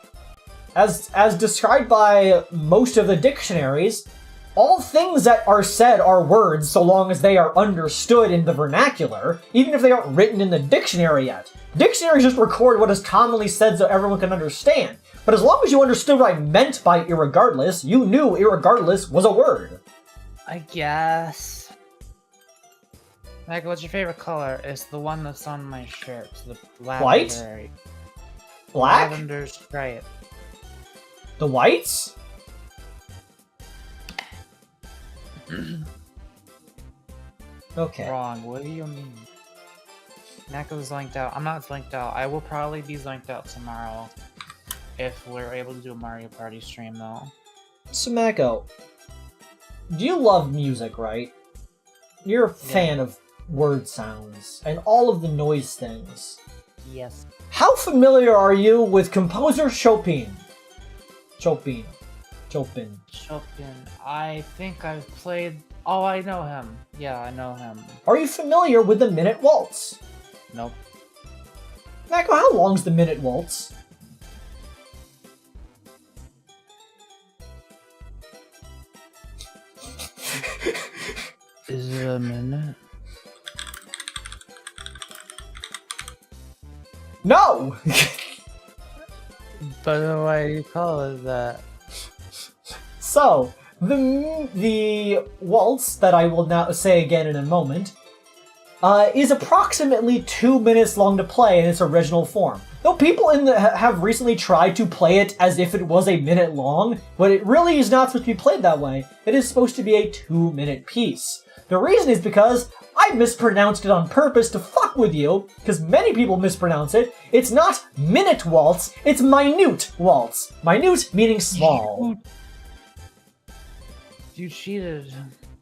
As described by most of the dictionaries, all things that are said are words so long as they are understood in the vernacular, even if they aren't written in the dictionary yet. Dictionaries just record what is commonly said so everyone can understand. But as long as you understood what I meant by irregardless, you knew irregardless was a word. I guess. Like, what's your favorite color? It's the one that's on my shirt. The lavender. White? Black? Lavender stripe. The whites? Okay. Wrong. What do you mean? Mako's zonked out. I'm not zonked out. I will probably be zonked out tomorrow. If we're able to do a Mario Party stream, though. So, Mako, do you love music, right? You're a fan of word sounds and all of the noise things. Yes. How familiar are you with composer Chopin? Chopin. I think I've played... Oh, I know him. Yeah, I know him. Are you familiar with the Minute Waltz? Nope. Mako, how long's the Minute Waltz? Is it a minute? No! But why do you call it that? So, the waltz that I will now say again in a moment is approximately 2 minutes long to play in its original form. Though people have recently tried to play it as if it was a minute long, but it really is not supposed to be played that way. It is supposed to be a 2-minute piece. The reason is because I mispronounced it on purpose to fuck with you, because many people mispronounce it. It's not minute waltz, it's minute waltz. Minute meaning small. You cheated.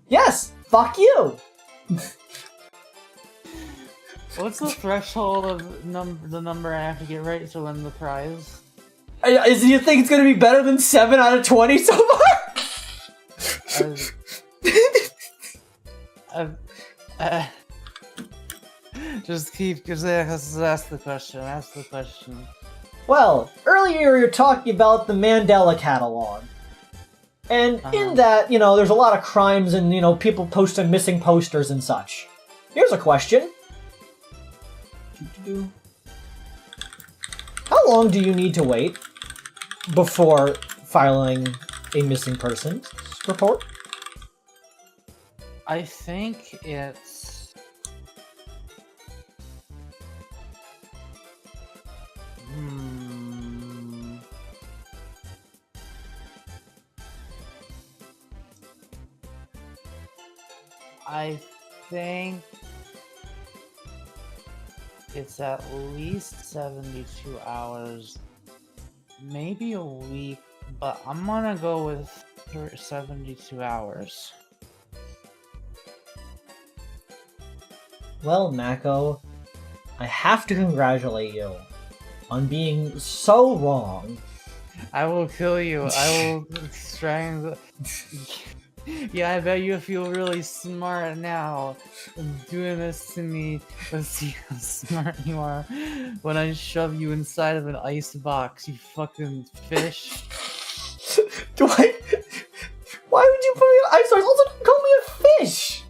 Yes, fuck you. What's the threshold of the number I have to get right to win the prize? Do you think it's going to be better than 7 out of 20 so far? Just ask the question. Ask the question. Well, earlier you were talking about the Mandela catalog. And in that, there's a lot of crimes and, people posting missing posters and such. Here's a question. How long do you need to wait before filing a missing persons report? I think it's... I think it's at least 72 hours, maybe a week, but I'm gonna go with 72 hours. Well, Mako, I have to congratulate you on being so wrong. I will kill you. I will strangle. Yeah, I bet you feel really smart now doing this to me. Let's see how smart you are when I shove you inside of an ice box, you fucking fish. Why would you put me in ice box? Also, don't call me a fish!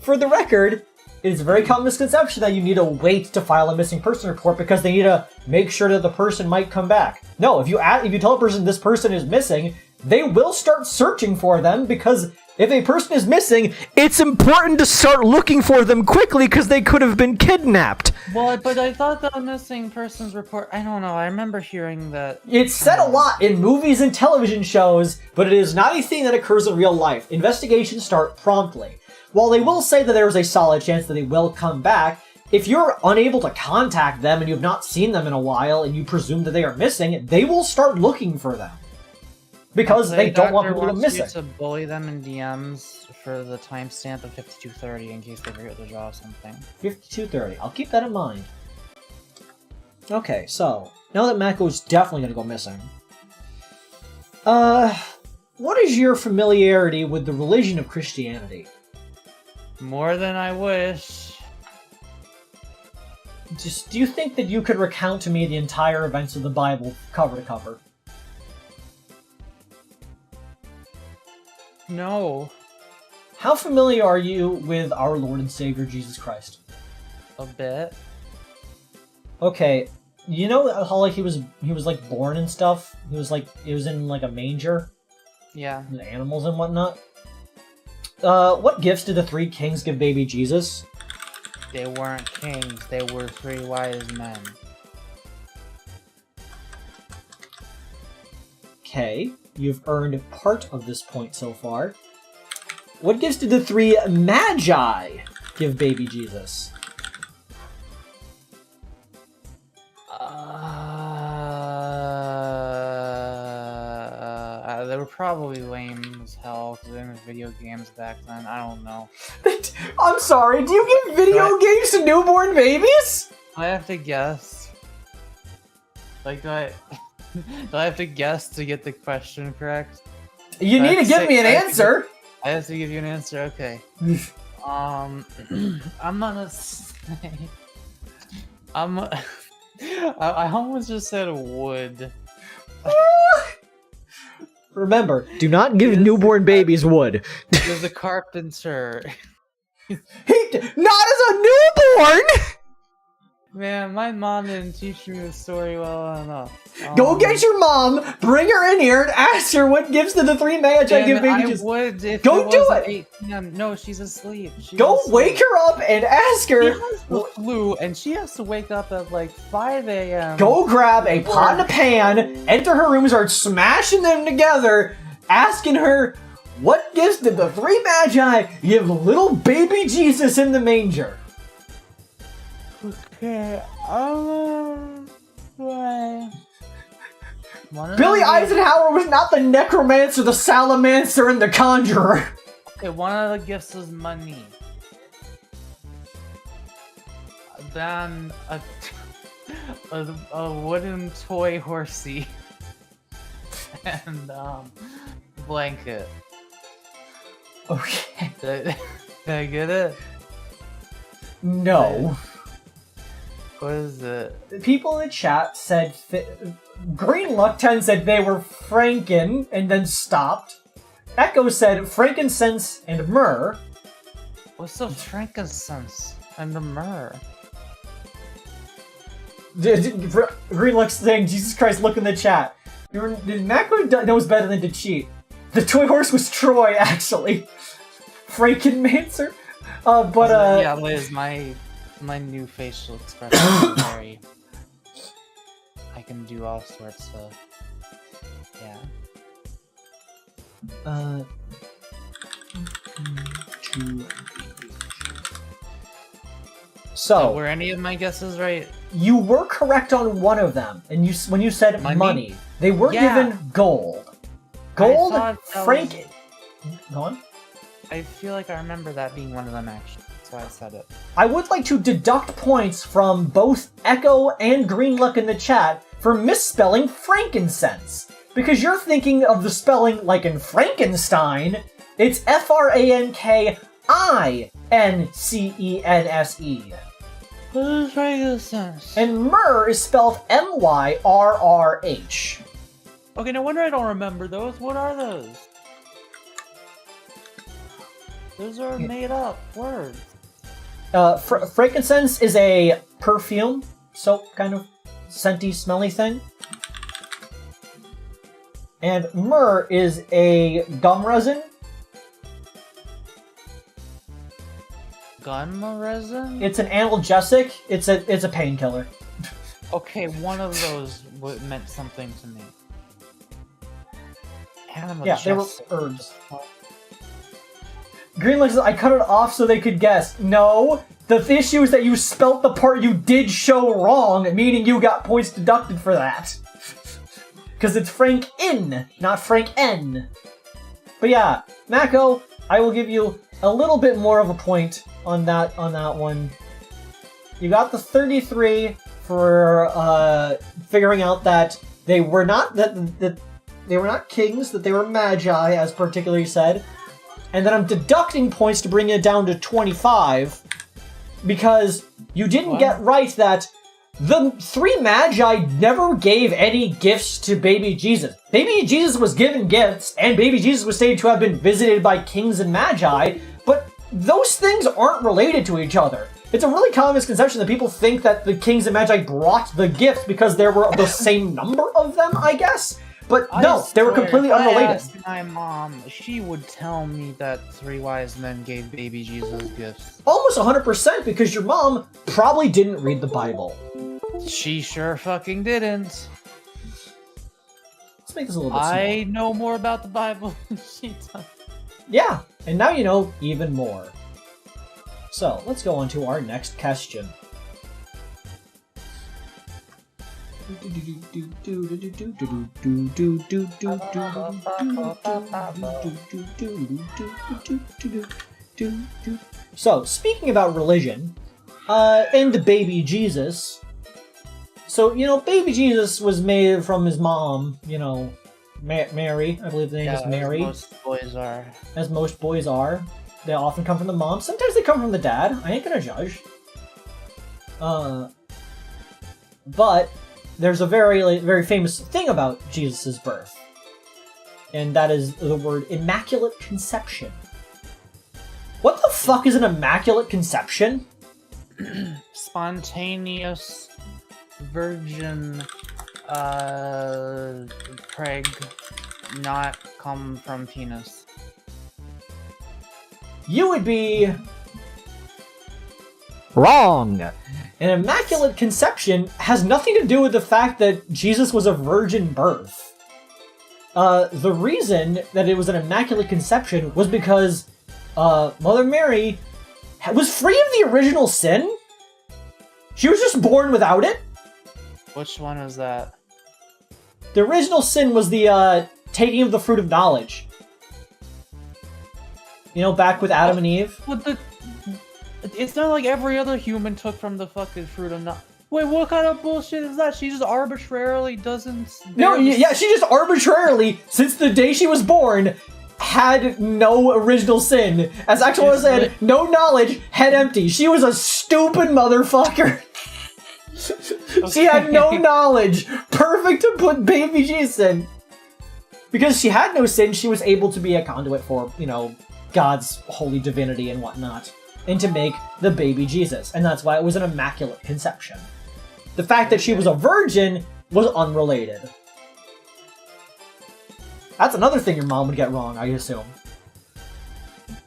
For the record, it is a very common misconception that you need to wait to file a missing person report because they need to make sure that the person might come back. No, if you tell a person this person is missing, they will start searching for them because if a person is missing, it's important to start looking for them quickly because they could have been kidnapped. Well, but I thought the missing persons report, I don't know, I remember hearing that. It's said a lot in movies and television shows, but it is not a thing that occurs in real life. Investigations start promptly. While they will say that there is a solid chance that they will come back, if you're unable to contact them and you have not seen them in a while and you presume that they are missing, they will start looking for them. Because they don't want people to miss it. To bully them in DMs for the timestamp of 52:30 in case they forget to draw something. 52:30. I'll keep that in mind. Okay, so now that Mako's definitely gonna go missing, what is your familiarity with the religion of Christianity? More than I wish. Do you think that you could recount to me the entire events of the Bible cover to cover? No. How familiar are you with our Lord and Savior Jesus Christ? A bit. Okay, you know how like he was like born and stuff? He was in like a manger? Yeah. With animals and whatnot? What gifts did the 3 kings give baby Jesus? They weren't kings, they were 3 wise men. Okay, you've earned part of this point so far. What gifts did the 3 magi give baby Jesus? They were probably lame as hell because they didn't have video games back then. I don't know. I'm sorry, do you give video games to newborn babies? I have to guess. Like, do I have to guess to get the question correct? You need to give me an answer. I have to give you an answer. Okay. I'm gonna say. I almost just said wood. Remember, do not give newborn babies wood. There's a carpenter. Not as a newborn! Man, my mom didn't teach me the story well enough. Go get your mom, bring her in here, and ask her what gifts did the 3 Magi give baby Jesus. I would if Go it do wasn't it! 8 p.m. No, she's asleep. Go wake her up and ask her. She has the flu, and she has to wake up at like 5 a.m. Go grab a pot and a pan, enter her room, start smashing them together, asking her, what gifts did the 3 Magi give little baby Jesus in the manger? Okay, Billy Eisenhower was not the necromancer, the salamander, and the conjurer. Okay, one of the gifts was money. Then a wooden toy horsey. And blanket. Okay. Did I get it? No. What is it? People in the chat said Green Luck 10 said they were Franken and then stopped. Echo said frankincense and myrrh. What's the frankincense and the myrrh? Green Luck's saying, Jesus Christ, look in the chat. Mako knows better than to cheat. The toy horse was Troy, actually. Frankenmancer. Yeah, Liz, my new facial expression is very... I can do all sorts of... Yeah. So, were any of my guesses right? You were correct on one of them, and when you said money they were given gold. Gold, Frank... Go on. I feel like I remember that being one of them, actually. That's why I said it. I would like to deduct points from both Echo and Green Luck in the chat for misspelling frankincense. Because you're thinking of the spelling like in Frankenstein. It's Frankincense. What is frankincense? And myrrh is spelled Myrrh. Okay, no wonder I don't remember those. What are those? Those are made up words. Frankincense is a perfume, soap kind of scenty, smelly thing. And myrrh is a gum resin. Gum resin? It's an analgesic. It's a painkiller. Okay, one of those meant something to me. Yeah, they were herbs. Greenland says, I cut it off so they could guess. No, the issue is that you spelt the part you did show wrong, meaning you got points deducted for that. Because it's Frank in, not Frank N. But yeah, Mako, I will give you a little bit more of a point on that one. You got the 33 for figuring out that they were not that they were not kings, that they were magi, as particularly said. And then I'm deducting points to bring it down to 25 because you didn't get right that the 3 magi never gave any gifts to baby Jesus. Baby Jesus was given gifts, and baby Jesus was stated to have been visited by kings and magi, but those things aren't related to each other. It's a really common misconception that people think that the kings and magi brought the gifts because there were the same number of them, I guess. But no, they were completely unrelated. I asked my mom, she would tell me that 3 wise men gave baby Jesus gifts. Almost 100% because your mom probably didn't read the Bible. She sure fucking didn't. Let's make this a little bit smaller. I know more about the Bible than she does. Yeah, and now you know even more. So, let's go on to our next question. So, speaking about religion, and baby Jesus. So, baby Jesus was made from his mom, Mary. I believe the name is Mary. As most boys are. As most boys are. They often come from the mom. Sometimes they come from the dad. I ain't gonna judge. But there's a very, very famous thing about Jesus' birth. And that is the word Immaculate Conception. What the fuck is an Immaculate Conception? spontaneous virgin preg not come from penis? You would be wrong. An immaculate conception has nothing to do with the fact that Jesus was a virgin birth. The reason that it was an immaculate conception was because Mother Mary was free of the original sin. She was just born without it. Which one is that? The original sin was the taking of the fruit of knowledge. You know, back with Adam and Eve. It's not like every other human took from the fucking fruit of knowledge. Wait, what kind of bullshit is that? She just arbitrarily doesn't... No, yeah, she just arbitrarily, since the day she was born, had no original sin. As Axel said, no knowledge, head empty. She was a stupid motherfucker. She had no knowledge. Perfect to put baby Jesus in. Because she had no sin, she was able to be a conduit for, you know, God's holy divinity and whatnot. And to make the baby Jesus. And that's why it was an immaculate conception. The fact that she was a virgin was unrelated. That's another thing your mom would get wrong, I assume.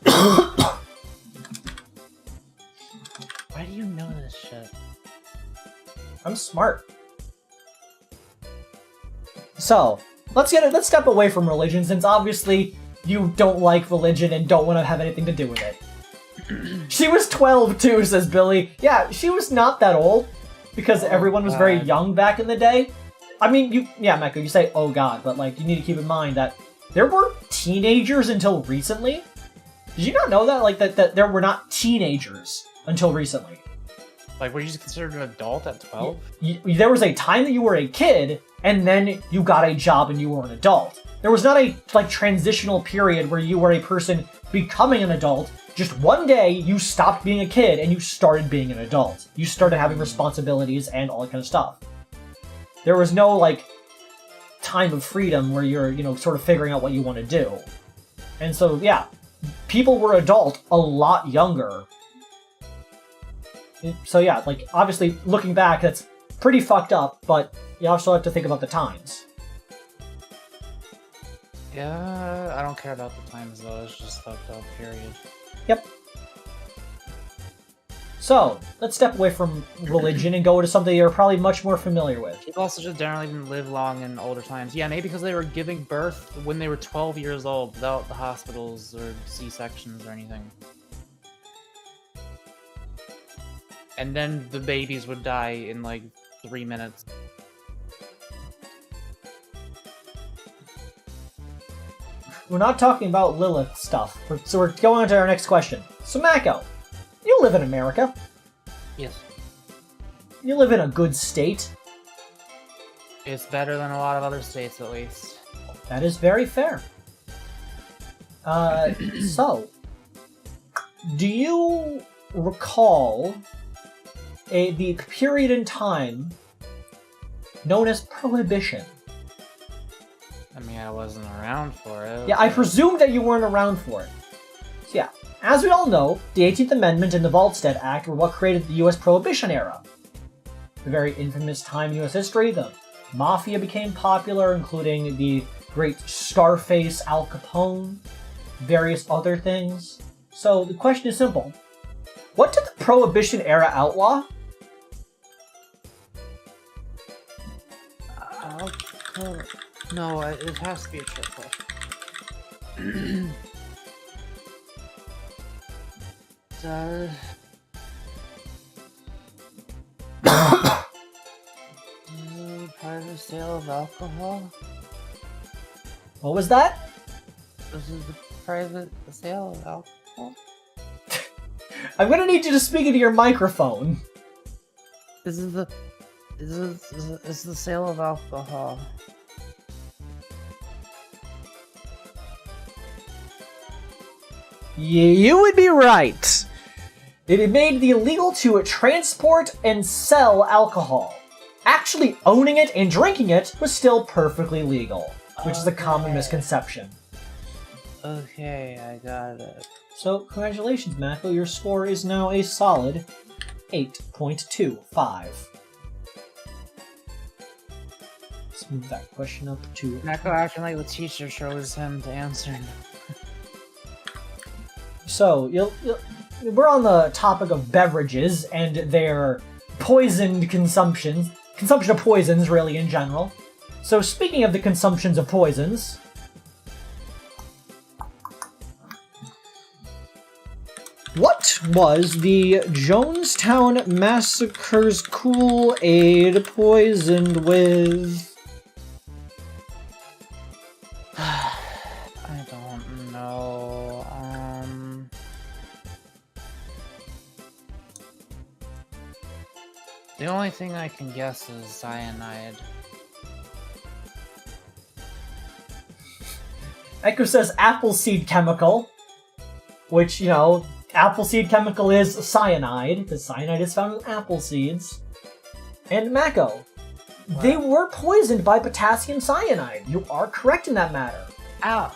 Why do you know this shit? I'm smart. So, let's step away from religion, since obviously you don't like religion and don't want to have anything to do with it. She was 12 too, says Billy. Yeah, she was not that old, because everyone was very young back in the day. I mean, Mako, you say, oh god, but like, you need to keep in mind that there were teenagers until recently. Did you not know that? Like, that there were not teenagers until recently. Like, were you just considered an adult at 12? There was a time that you were a kid, and then you got a job and you were an adult. There was not a, like, transitional period where you were a person becoming an adult. Just one day, you stopped being a kid and you started being an adult. You started having responsibilities and all that kind of stuff. There was no, like, time of freedom where you're, you know, sort of figuring out what you want to do. And so, yeah, people were adult a lot younger. So yeah, like, obviously, looking back, that's pretty fucked up, but you also have to think about the times. Yeah, I don't care about the times, though. It's just fucked up, period. Yep. So, let's step away from religion and go to something you're probably much more familiar with. People also just generally didn't live long in older times. Yeah, maybe because they were giving birth when they were 12 years old without the hospitals or C-sections or anything. And then the babies would die in like 3 minutes. We're not talking about Lilith stuff, so we're going on to our next question. So Mako, you live in America. Yes. You live in a good state. It's better than a lot of other states, at least. That is very fair. So, do you recall the period in time known as Prohibition? I mean, I wasn't around for it. Yeah, I presumed that you weren't around for it. So yeah, as we all know, the 18th Amendment and the Volstead Act were what created the U.S. Prohibition era. A very infamous time in U.S. history, the Mafia became popular, including the great Scarface Al Capone, various other things. So the question is simple. What did the Prohibition era outlaw? No, it has to be a trick question. Private sale of alcohol? What was that? This is the private sale of alcohol? I'm gonna need you to speak into your microphone. This is the sale of alcohol. You would be right. It made it illegal to transport and sell alcohol. Actually owning it and drinking it was still perfectly legal, which is a common misconception. Okay, I got it. So, congratulations, Mako. Your score is now a solid 8.25. Let's move that question up to... Mako acting like the teacher chose him to answer. So, we're on the topic of beverages and their poisoned consumption of poisons, really, in general. So, speaking of the consumptions of poisons... What was the Jonestown Massacre's Kool-Aid poisoned with? I don't know. The only thing I can guess is cyanide. Echo says Appleseed chemical, which, you know, Appleseed chemical is cyanide, because cyanide is found in apple seeds. And Mako, they were poisoned by potassium cyanide. You are correct in that matter. Ow.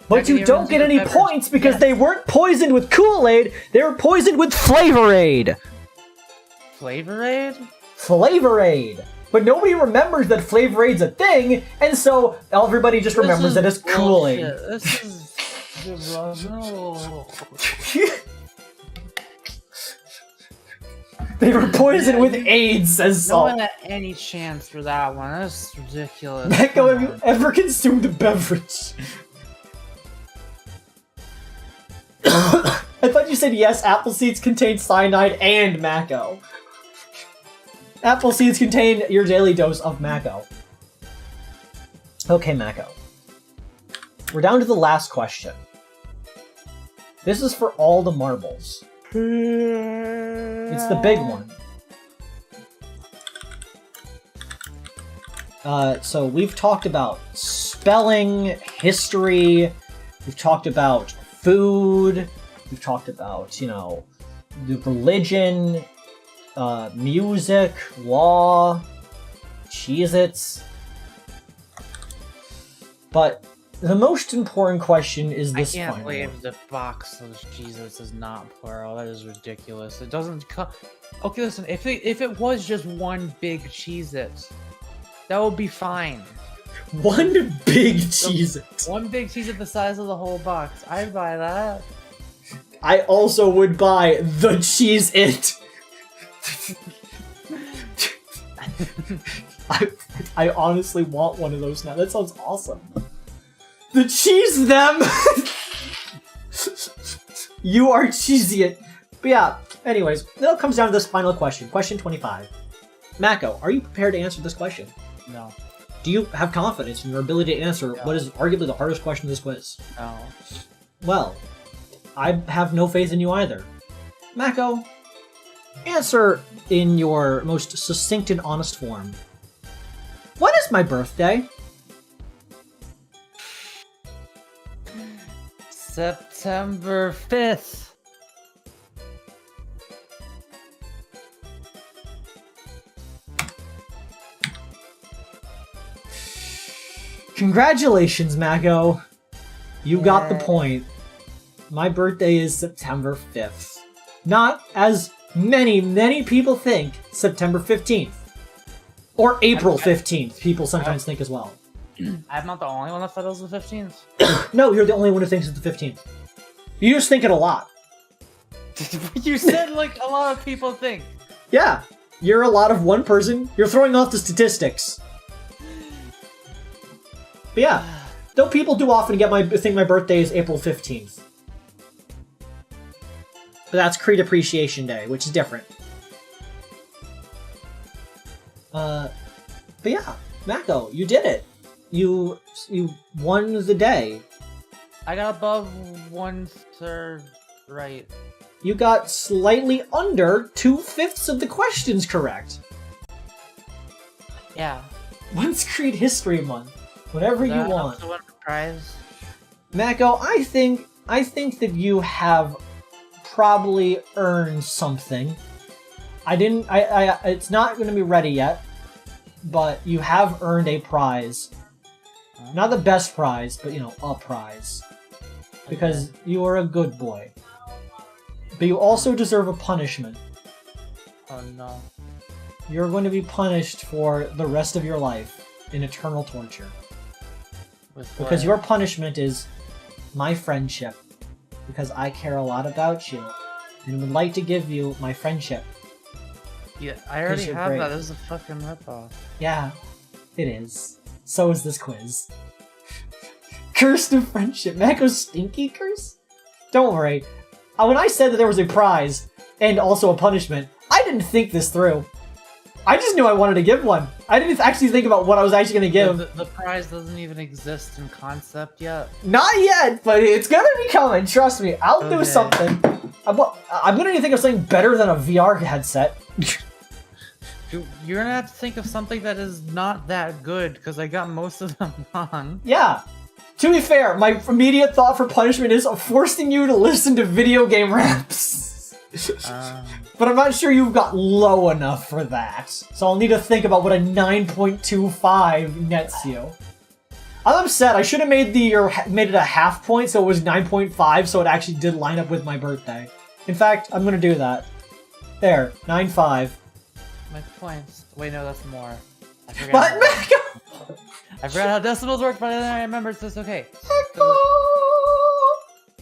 But you don't get any points because they weren't poisoned with Kool-Aid, they were poisoned with Flavor-Aid. Flavor-Aid? Flavor-Aid. But nobody remembers that Flavor-Aid's a thing, and so everybody just remembers it as Kool-Aid. This is... No. They were poisoned with AIDS, says No Salt. one had any chance for that one. That's ridiculous. Mako, have you ever consumed a beverage? I thought you said yes, apple seeds contain cyanide and Mako. Apple seeds contain your daily dose of Mako. Okay, Mako. We're down to the last question. This is for all the marbles. It's the big one. So we've talked about spelling, history, we've talked about food, we've talked about, you know, the religion, music, law, Cheez-Its. But the most important question is this I can't final believe one. the box of Jesus is not plural. That is ridiculous. It doesn't come... Okay, listen, if it was just one big Cheez-It, that would be fine. One big Cheez-It. One big Cheez-It the size of the whole box. I'd buy that. I also would buy the Cheez-It. I honestly want one of those now. That sounds awesome. The cheese them! You are cheesy it. But yeah, anyways, that comes down to this final question. Question 25. Mako, are you prepared to answer this question? No. Do you have confidence in your ability to answer what is arguably the hardest question of this quiz? No. Well, I have no faith in you either. Mako, answer in your most succinct and honest form. When is my birthday? September 5th. Congratulations, Mako. You got the point. My birthday is September 5th. Not, as many people think, September 15th. Or April 15th, people sometimes think as well. I'm not the only one that thought it was the 15th. No, you're the only one who thinks it's the 15th. You just think it a lot. You said like a lot of people think. Yeah, you're a lot of one person. You're throwing off the statistics. But yeah, though people do often think my birthday is April 15th. But that's Creed Appreciation Day, which is different. But yeah, Mako, you did it. You won the day. I got above 1/3 right. You got slightly under 2/5 of the questions correct. Yeah. When's Creed History Month? Whatever you want. To win a prize. Mako, I think that you have probably earned something. It's not going to be ready yet, but you have earned a prize. Not the best prize, but, you know, a prize. Because you are a good boy. But you also deserve a punishment. Oh no. You're going to be punished for the rest of your life in eternal torture. Because your punishment is my friendship. Because I care a lot about you. And would like to give you my friendship. Yeah, I already have great. that. This is a fucking ripoff. Yeah, it is. So is this quiz. Cursed of friendship. Mako's stinky curse? Don't worry. When I said that there was a prize and also a punishment, I didn't think this through. I just knew I wanted to give one. I didn't actually think about what I was actually going to give. The prize doesn't even exist in concept yet. Not yet, but it's going to be coming. Trust me. I'll do something. I'm going to need to think of something better than a VR headset. You're going to have to think of something that is not that good, because I got most of them wrong. Yeah. To be fair, my immediate thought for punishment is forcing you to listen to video game raps. But I'm not sure you've got low enough for that. So I'll need to think about what a 9.25 nets you. I'm upset. I should have made it a half point so it was 9.5 so it actually did line up with my birthday. In fact, I'm going to do that. There, 9.5. My points. Wait, no, that's more. I forgot. But I forgot how decimals work, but then I remembered, so it's okay.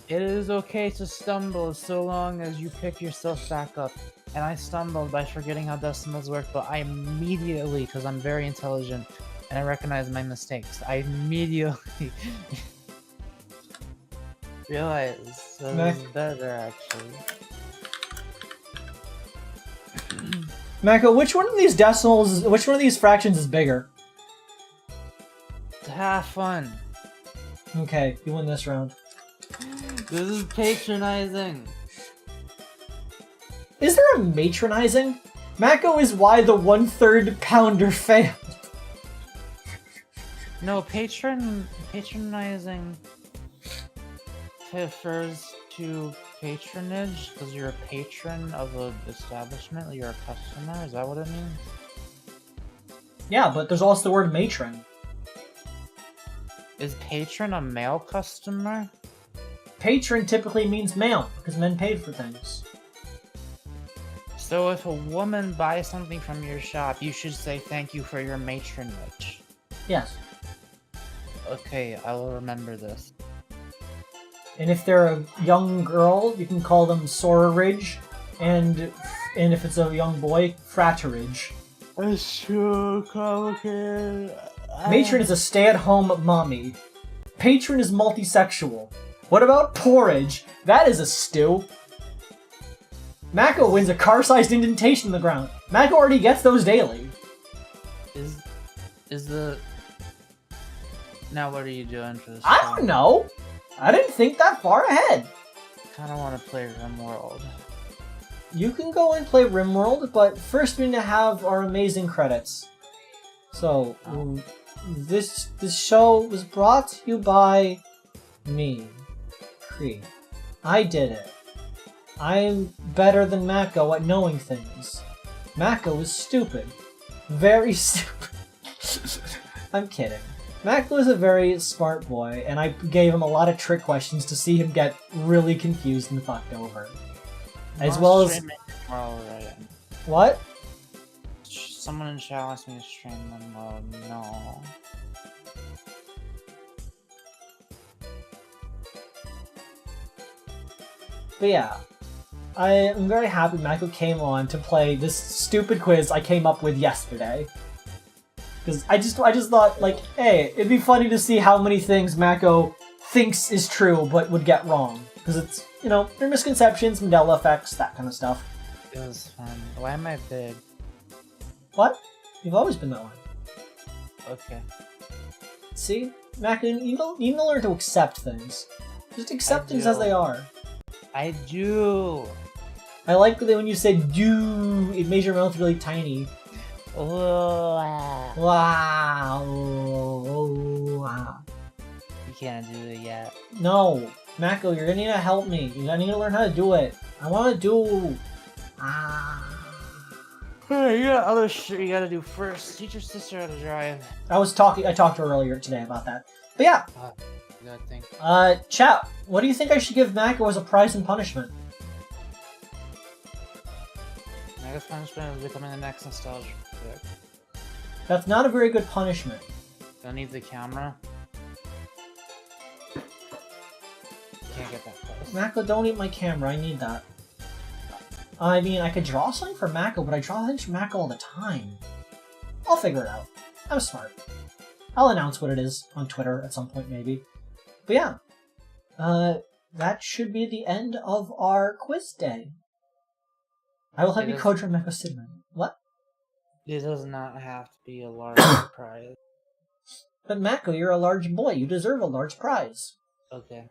It is okay to stumble so long as you pick yourself back up. And I stumbled by forgetting how decimals work, but I immediately, because I'm very intelligent and I recognize my mistakes, I immediately realized that it was better, actually. Mako, which one of these decimals, which one of these fractions is bigger? To have fun. Okay, you win this round. This is patronizing. Is there a matronizing? Mako is why the 1/3 pounder failed. No, patronizing refers to patronage, because you're a patron of an establishment, you're a customer, is that what it means? Yeah, but there's also the word matron. Is patron a male customer? Patron typically means male, because men paid for things. So if a woman buys something from your shop, you should say thank you for your matronage. Yes. Okay, I will remember this. And if they're a young girl, you can call them sororage, and if it's a young boy, fratterage. It's too complicated. Matron is a stay-at-home mommy. Patron is multisexual. What about porridge? That is a stew. Mako wins a car-sized indentation in the ground. Mako already gets those daily. Is the... Now what are you doing for this? I don't know. I didn't think that far ahead. I kinda wanna play RimWorld. You can go and play RimWorld, but first we need to have our amazing credits. So, this show was brought to you by me, Cree. I did it. I'm better than Mako at knowing things. Mako is stupid. Very stupid. I'm kidding. Mako is a very smart boy, and I gave him a lot of trick questions to see him get really confused and fucked over. As well as... Right. What? Someone in chat wants me to stream them. No. But yeah, I am very happy Mako came on to play this stupid quiz I came up with yesterday. Because I just thought, like, hey, it'd be funny to see how many things Mako thinks is true but would get wrong. Because it's, you know, they're misconceptions, Mandela effects, that kind of stuff. It was fun. Why am I big? What? You've always been that way. Okay. See? Mako, you need to learn to accept things. Just accept things as they are. I do. I like that when you say do, it makes your mouth really tiny. Wow. Wow. You can't do it yet. No. Mako, you're gonna need to help me. You're gonna need to learn how to do it. I wanna do... You got other shit you gotta do first. Teach your sister how to drive. I talked to her earlier today about that. But yeah. You gotta think. Chat, what do you think I should give Mako as a prize and punishment? I guess punishment is becoming the next nostalgia pick. That's not a very good punishment. Don't need the camera. Can't get that close. Mako, don't eat my camera. I need that. I mean, I could draw something for Mako, but I draw things for Mako all the time. I'll figure it out. I'm smart. I'll announce what it is on Twitter at some point, maybe. But yeah. That should be the end of our quiz day. I will have you code for Mako Sidman. What? It does not have to be a large prize. But Mako, you're a large boy. You deserve a large prize. Okay.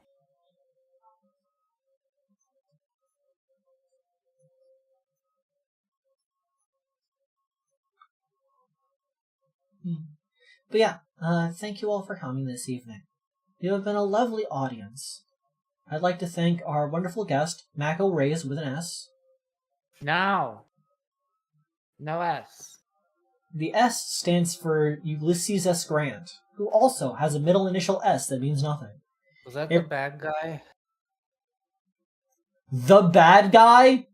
But yeah, thank you all for coming this evening. You have been a lovely audience. I'd like to thank our wonderful guest, Mako Rays with an S. No. No S. The S stands for Ulysses S. Grant, who also has a middle initial S that means nothing. Was that the bad guy? The bad guy?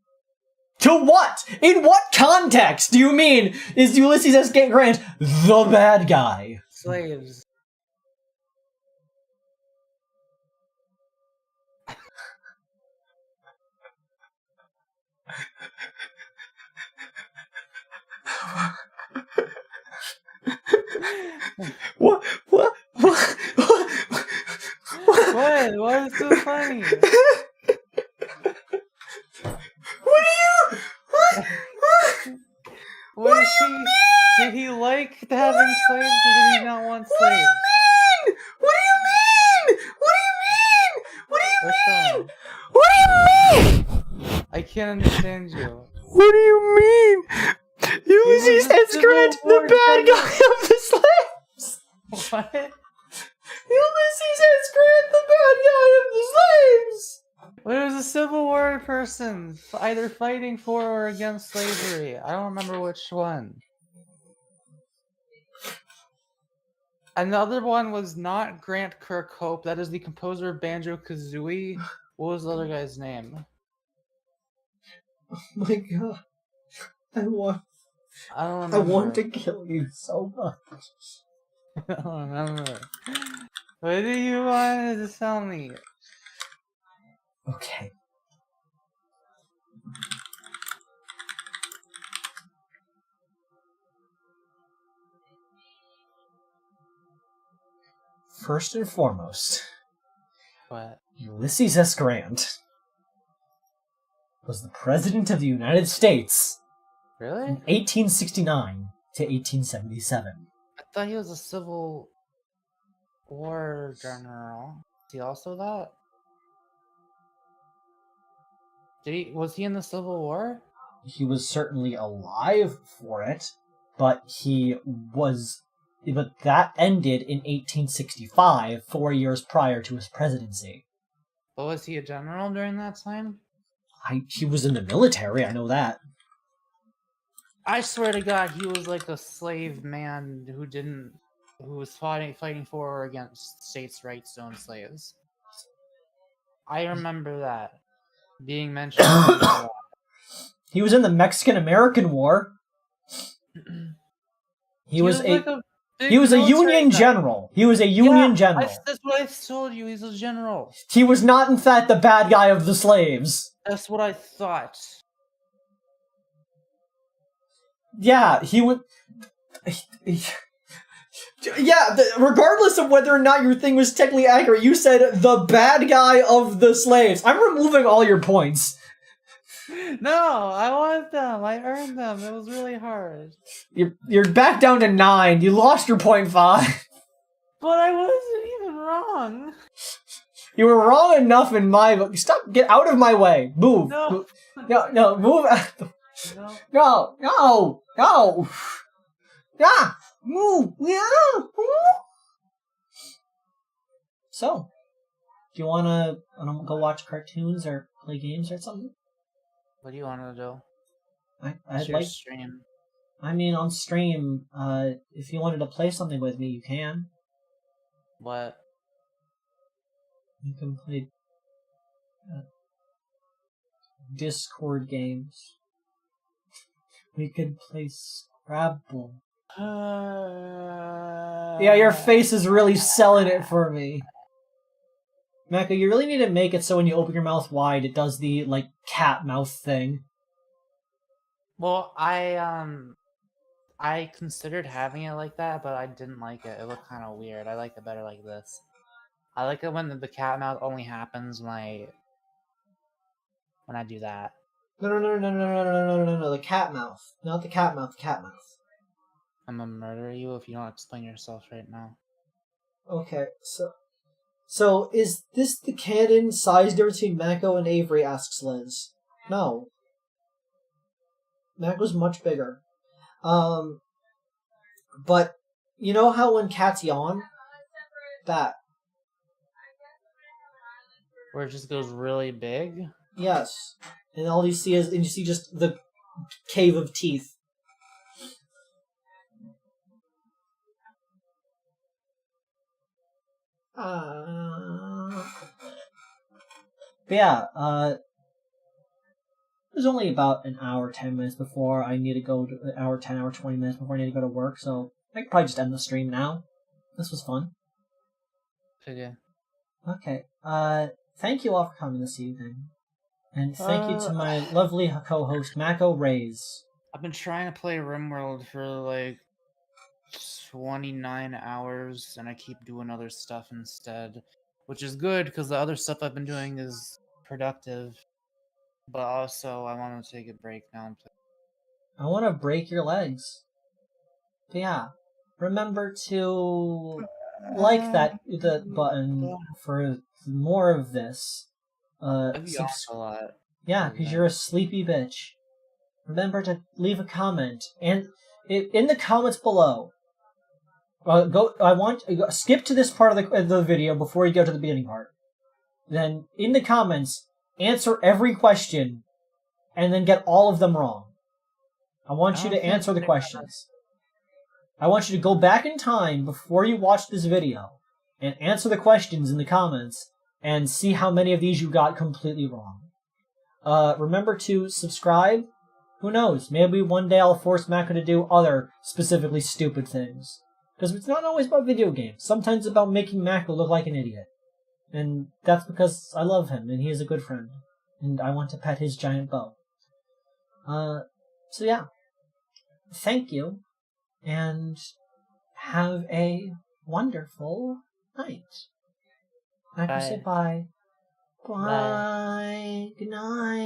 To what? In what context do you mean is Ulysses S. Grant the bad guy? Slaves. What? What? What is so funny? What do you mean? Did he like having slaves or did he not want slaves? What do you mean? What do you mean? What do you mean? What's What do you mean? I can't understand you. What do you mean? Ulysses S. Grant, the bad guy of the slaves. What? Ulysses S. Grant, the bad guy of the slaves. Well, there was a Civil War person either fighting for or against slavery. I don't remember which one. Another one was not Grant Kirkhope. That is the composer of Banjo-Kazooie. What was the other guy's name? Oh my god. I don't remember. I want to kill you so much. I don't remember. What do you want to tell me? Okay. First and foremost, What? Ulysses S. Grant was the President of the United States Really? from 1869 to 1877. I thought he was a Civil War general. Is he also that? Was he in the Civil War? He was certainly alive for it, but that ended in 1865, 4 years prior to his presidency. But was he a general during that time? He was in the military, I know that. I swear to God, he was like a slave man who was fighting for or against states' rights to own slaves. I remember that being mentioned. He was in the Mexican-American War. He was a Union general. He was a Union general. That's what I told you. He's a general. He was not, in fact, the bad guy of the slaves. That's what I thought. Yeah, he would. Yeah, regardless of whether or not your thing was technically accurate, you said the bad guy of the slaves. I'm removing all your points. No, I want them. I earned them. It was really hard. You're back down to 9. You lost your 0.5. But I wasn't even wrong. You were wrong enough in my book. Stop! Get out of my way. Move. No. No. Move. No. Yeah. Move. Yeah. So, do you wanna go watch cartoons or play games or something? What do you want to do? I'd like stream. I mean, on stream, if you wanted to play something with me, you can. What? You can play Discord games. We could play Scrabble. Yeah, your face is really selling it for me. Mako, you really need to make it so when you open your mouth wide, it does the, like, cat mouth thing. Well, I considered having it like that, but I didn't like it. It looked kind of weird. I like it better like this. I like it when the cat mouth only happens when I do that. No, the cat mouth. Not the cat mouth, the cat mouth. I'm gonna murder you if you don't explain yourself right now. Okay, so is this the canon size difference between Mako and Avery, asks Liz. No. Mako's much bigger. But you know how when cats yawn? That. Where it just goes really big? Yes. And all you see just the cave of teeth. Yeah, it was only about an hour, 10 minutes before I need to go to, hour, 10, hour, 20 minutes before I need to go to work, so I could probably just end the stream now. This was fun. Okay, thank you all for coming this evening. And thank you to my lovely co-host, Mako Rays. I've been trying to play RimWorld for like 29 hours, and I keep doing other stuff instead, which is good because the other stuff I've been doing is productive. But also, I want to take a break now and play. I want to break your legs. But yeah, remember to like the button for more of this. I yawn a lot. Yeah, because you're a sleepy bitch. Remember to leave a comment, and in the comments below, skip to this part of the video before you go to the beginning part. Then in the comments, answer every question, and then get all of them wrong. I want you to answer the questions. I want you to go back in time before you watch this video and answer the questions in the comments and see how many of these you got completely wrong. Remember to subscribe. Who knows? Maybe one day I'll force Mako to do other specifically stupid things. Because it's not always about video games. Sometimes it's about making Mako look like an idiot. And that's because I love him and he is a good friend. And I want to pet his giant bow. So yeah. Thank you. And have a wonderful night. Mako, say bye. Bye. Good night.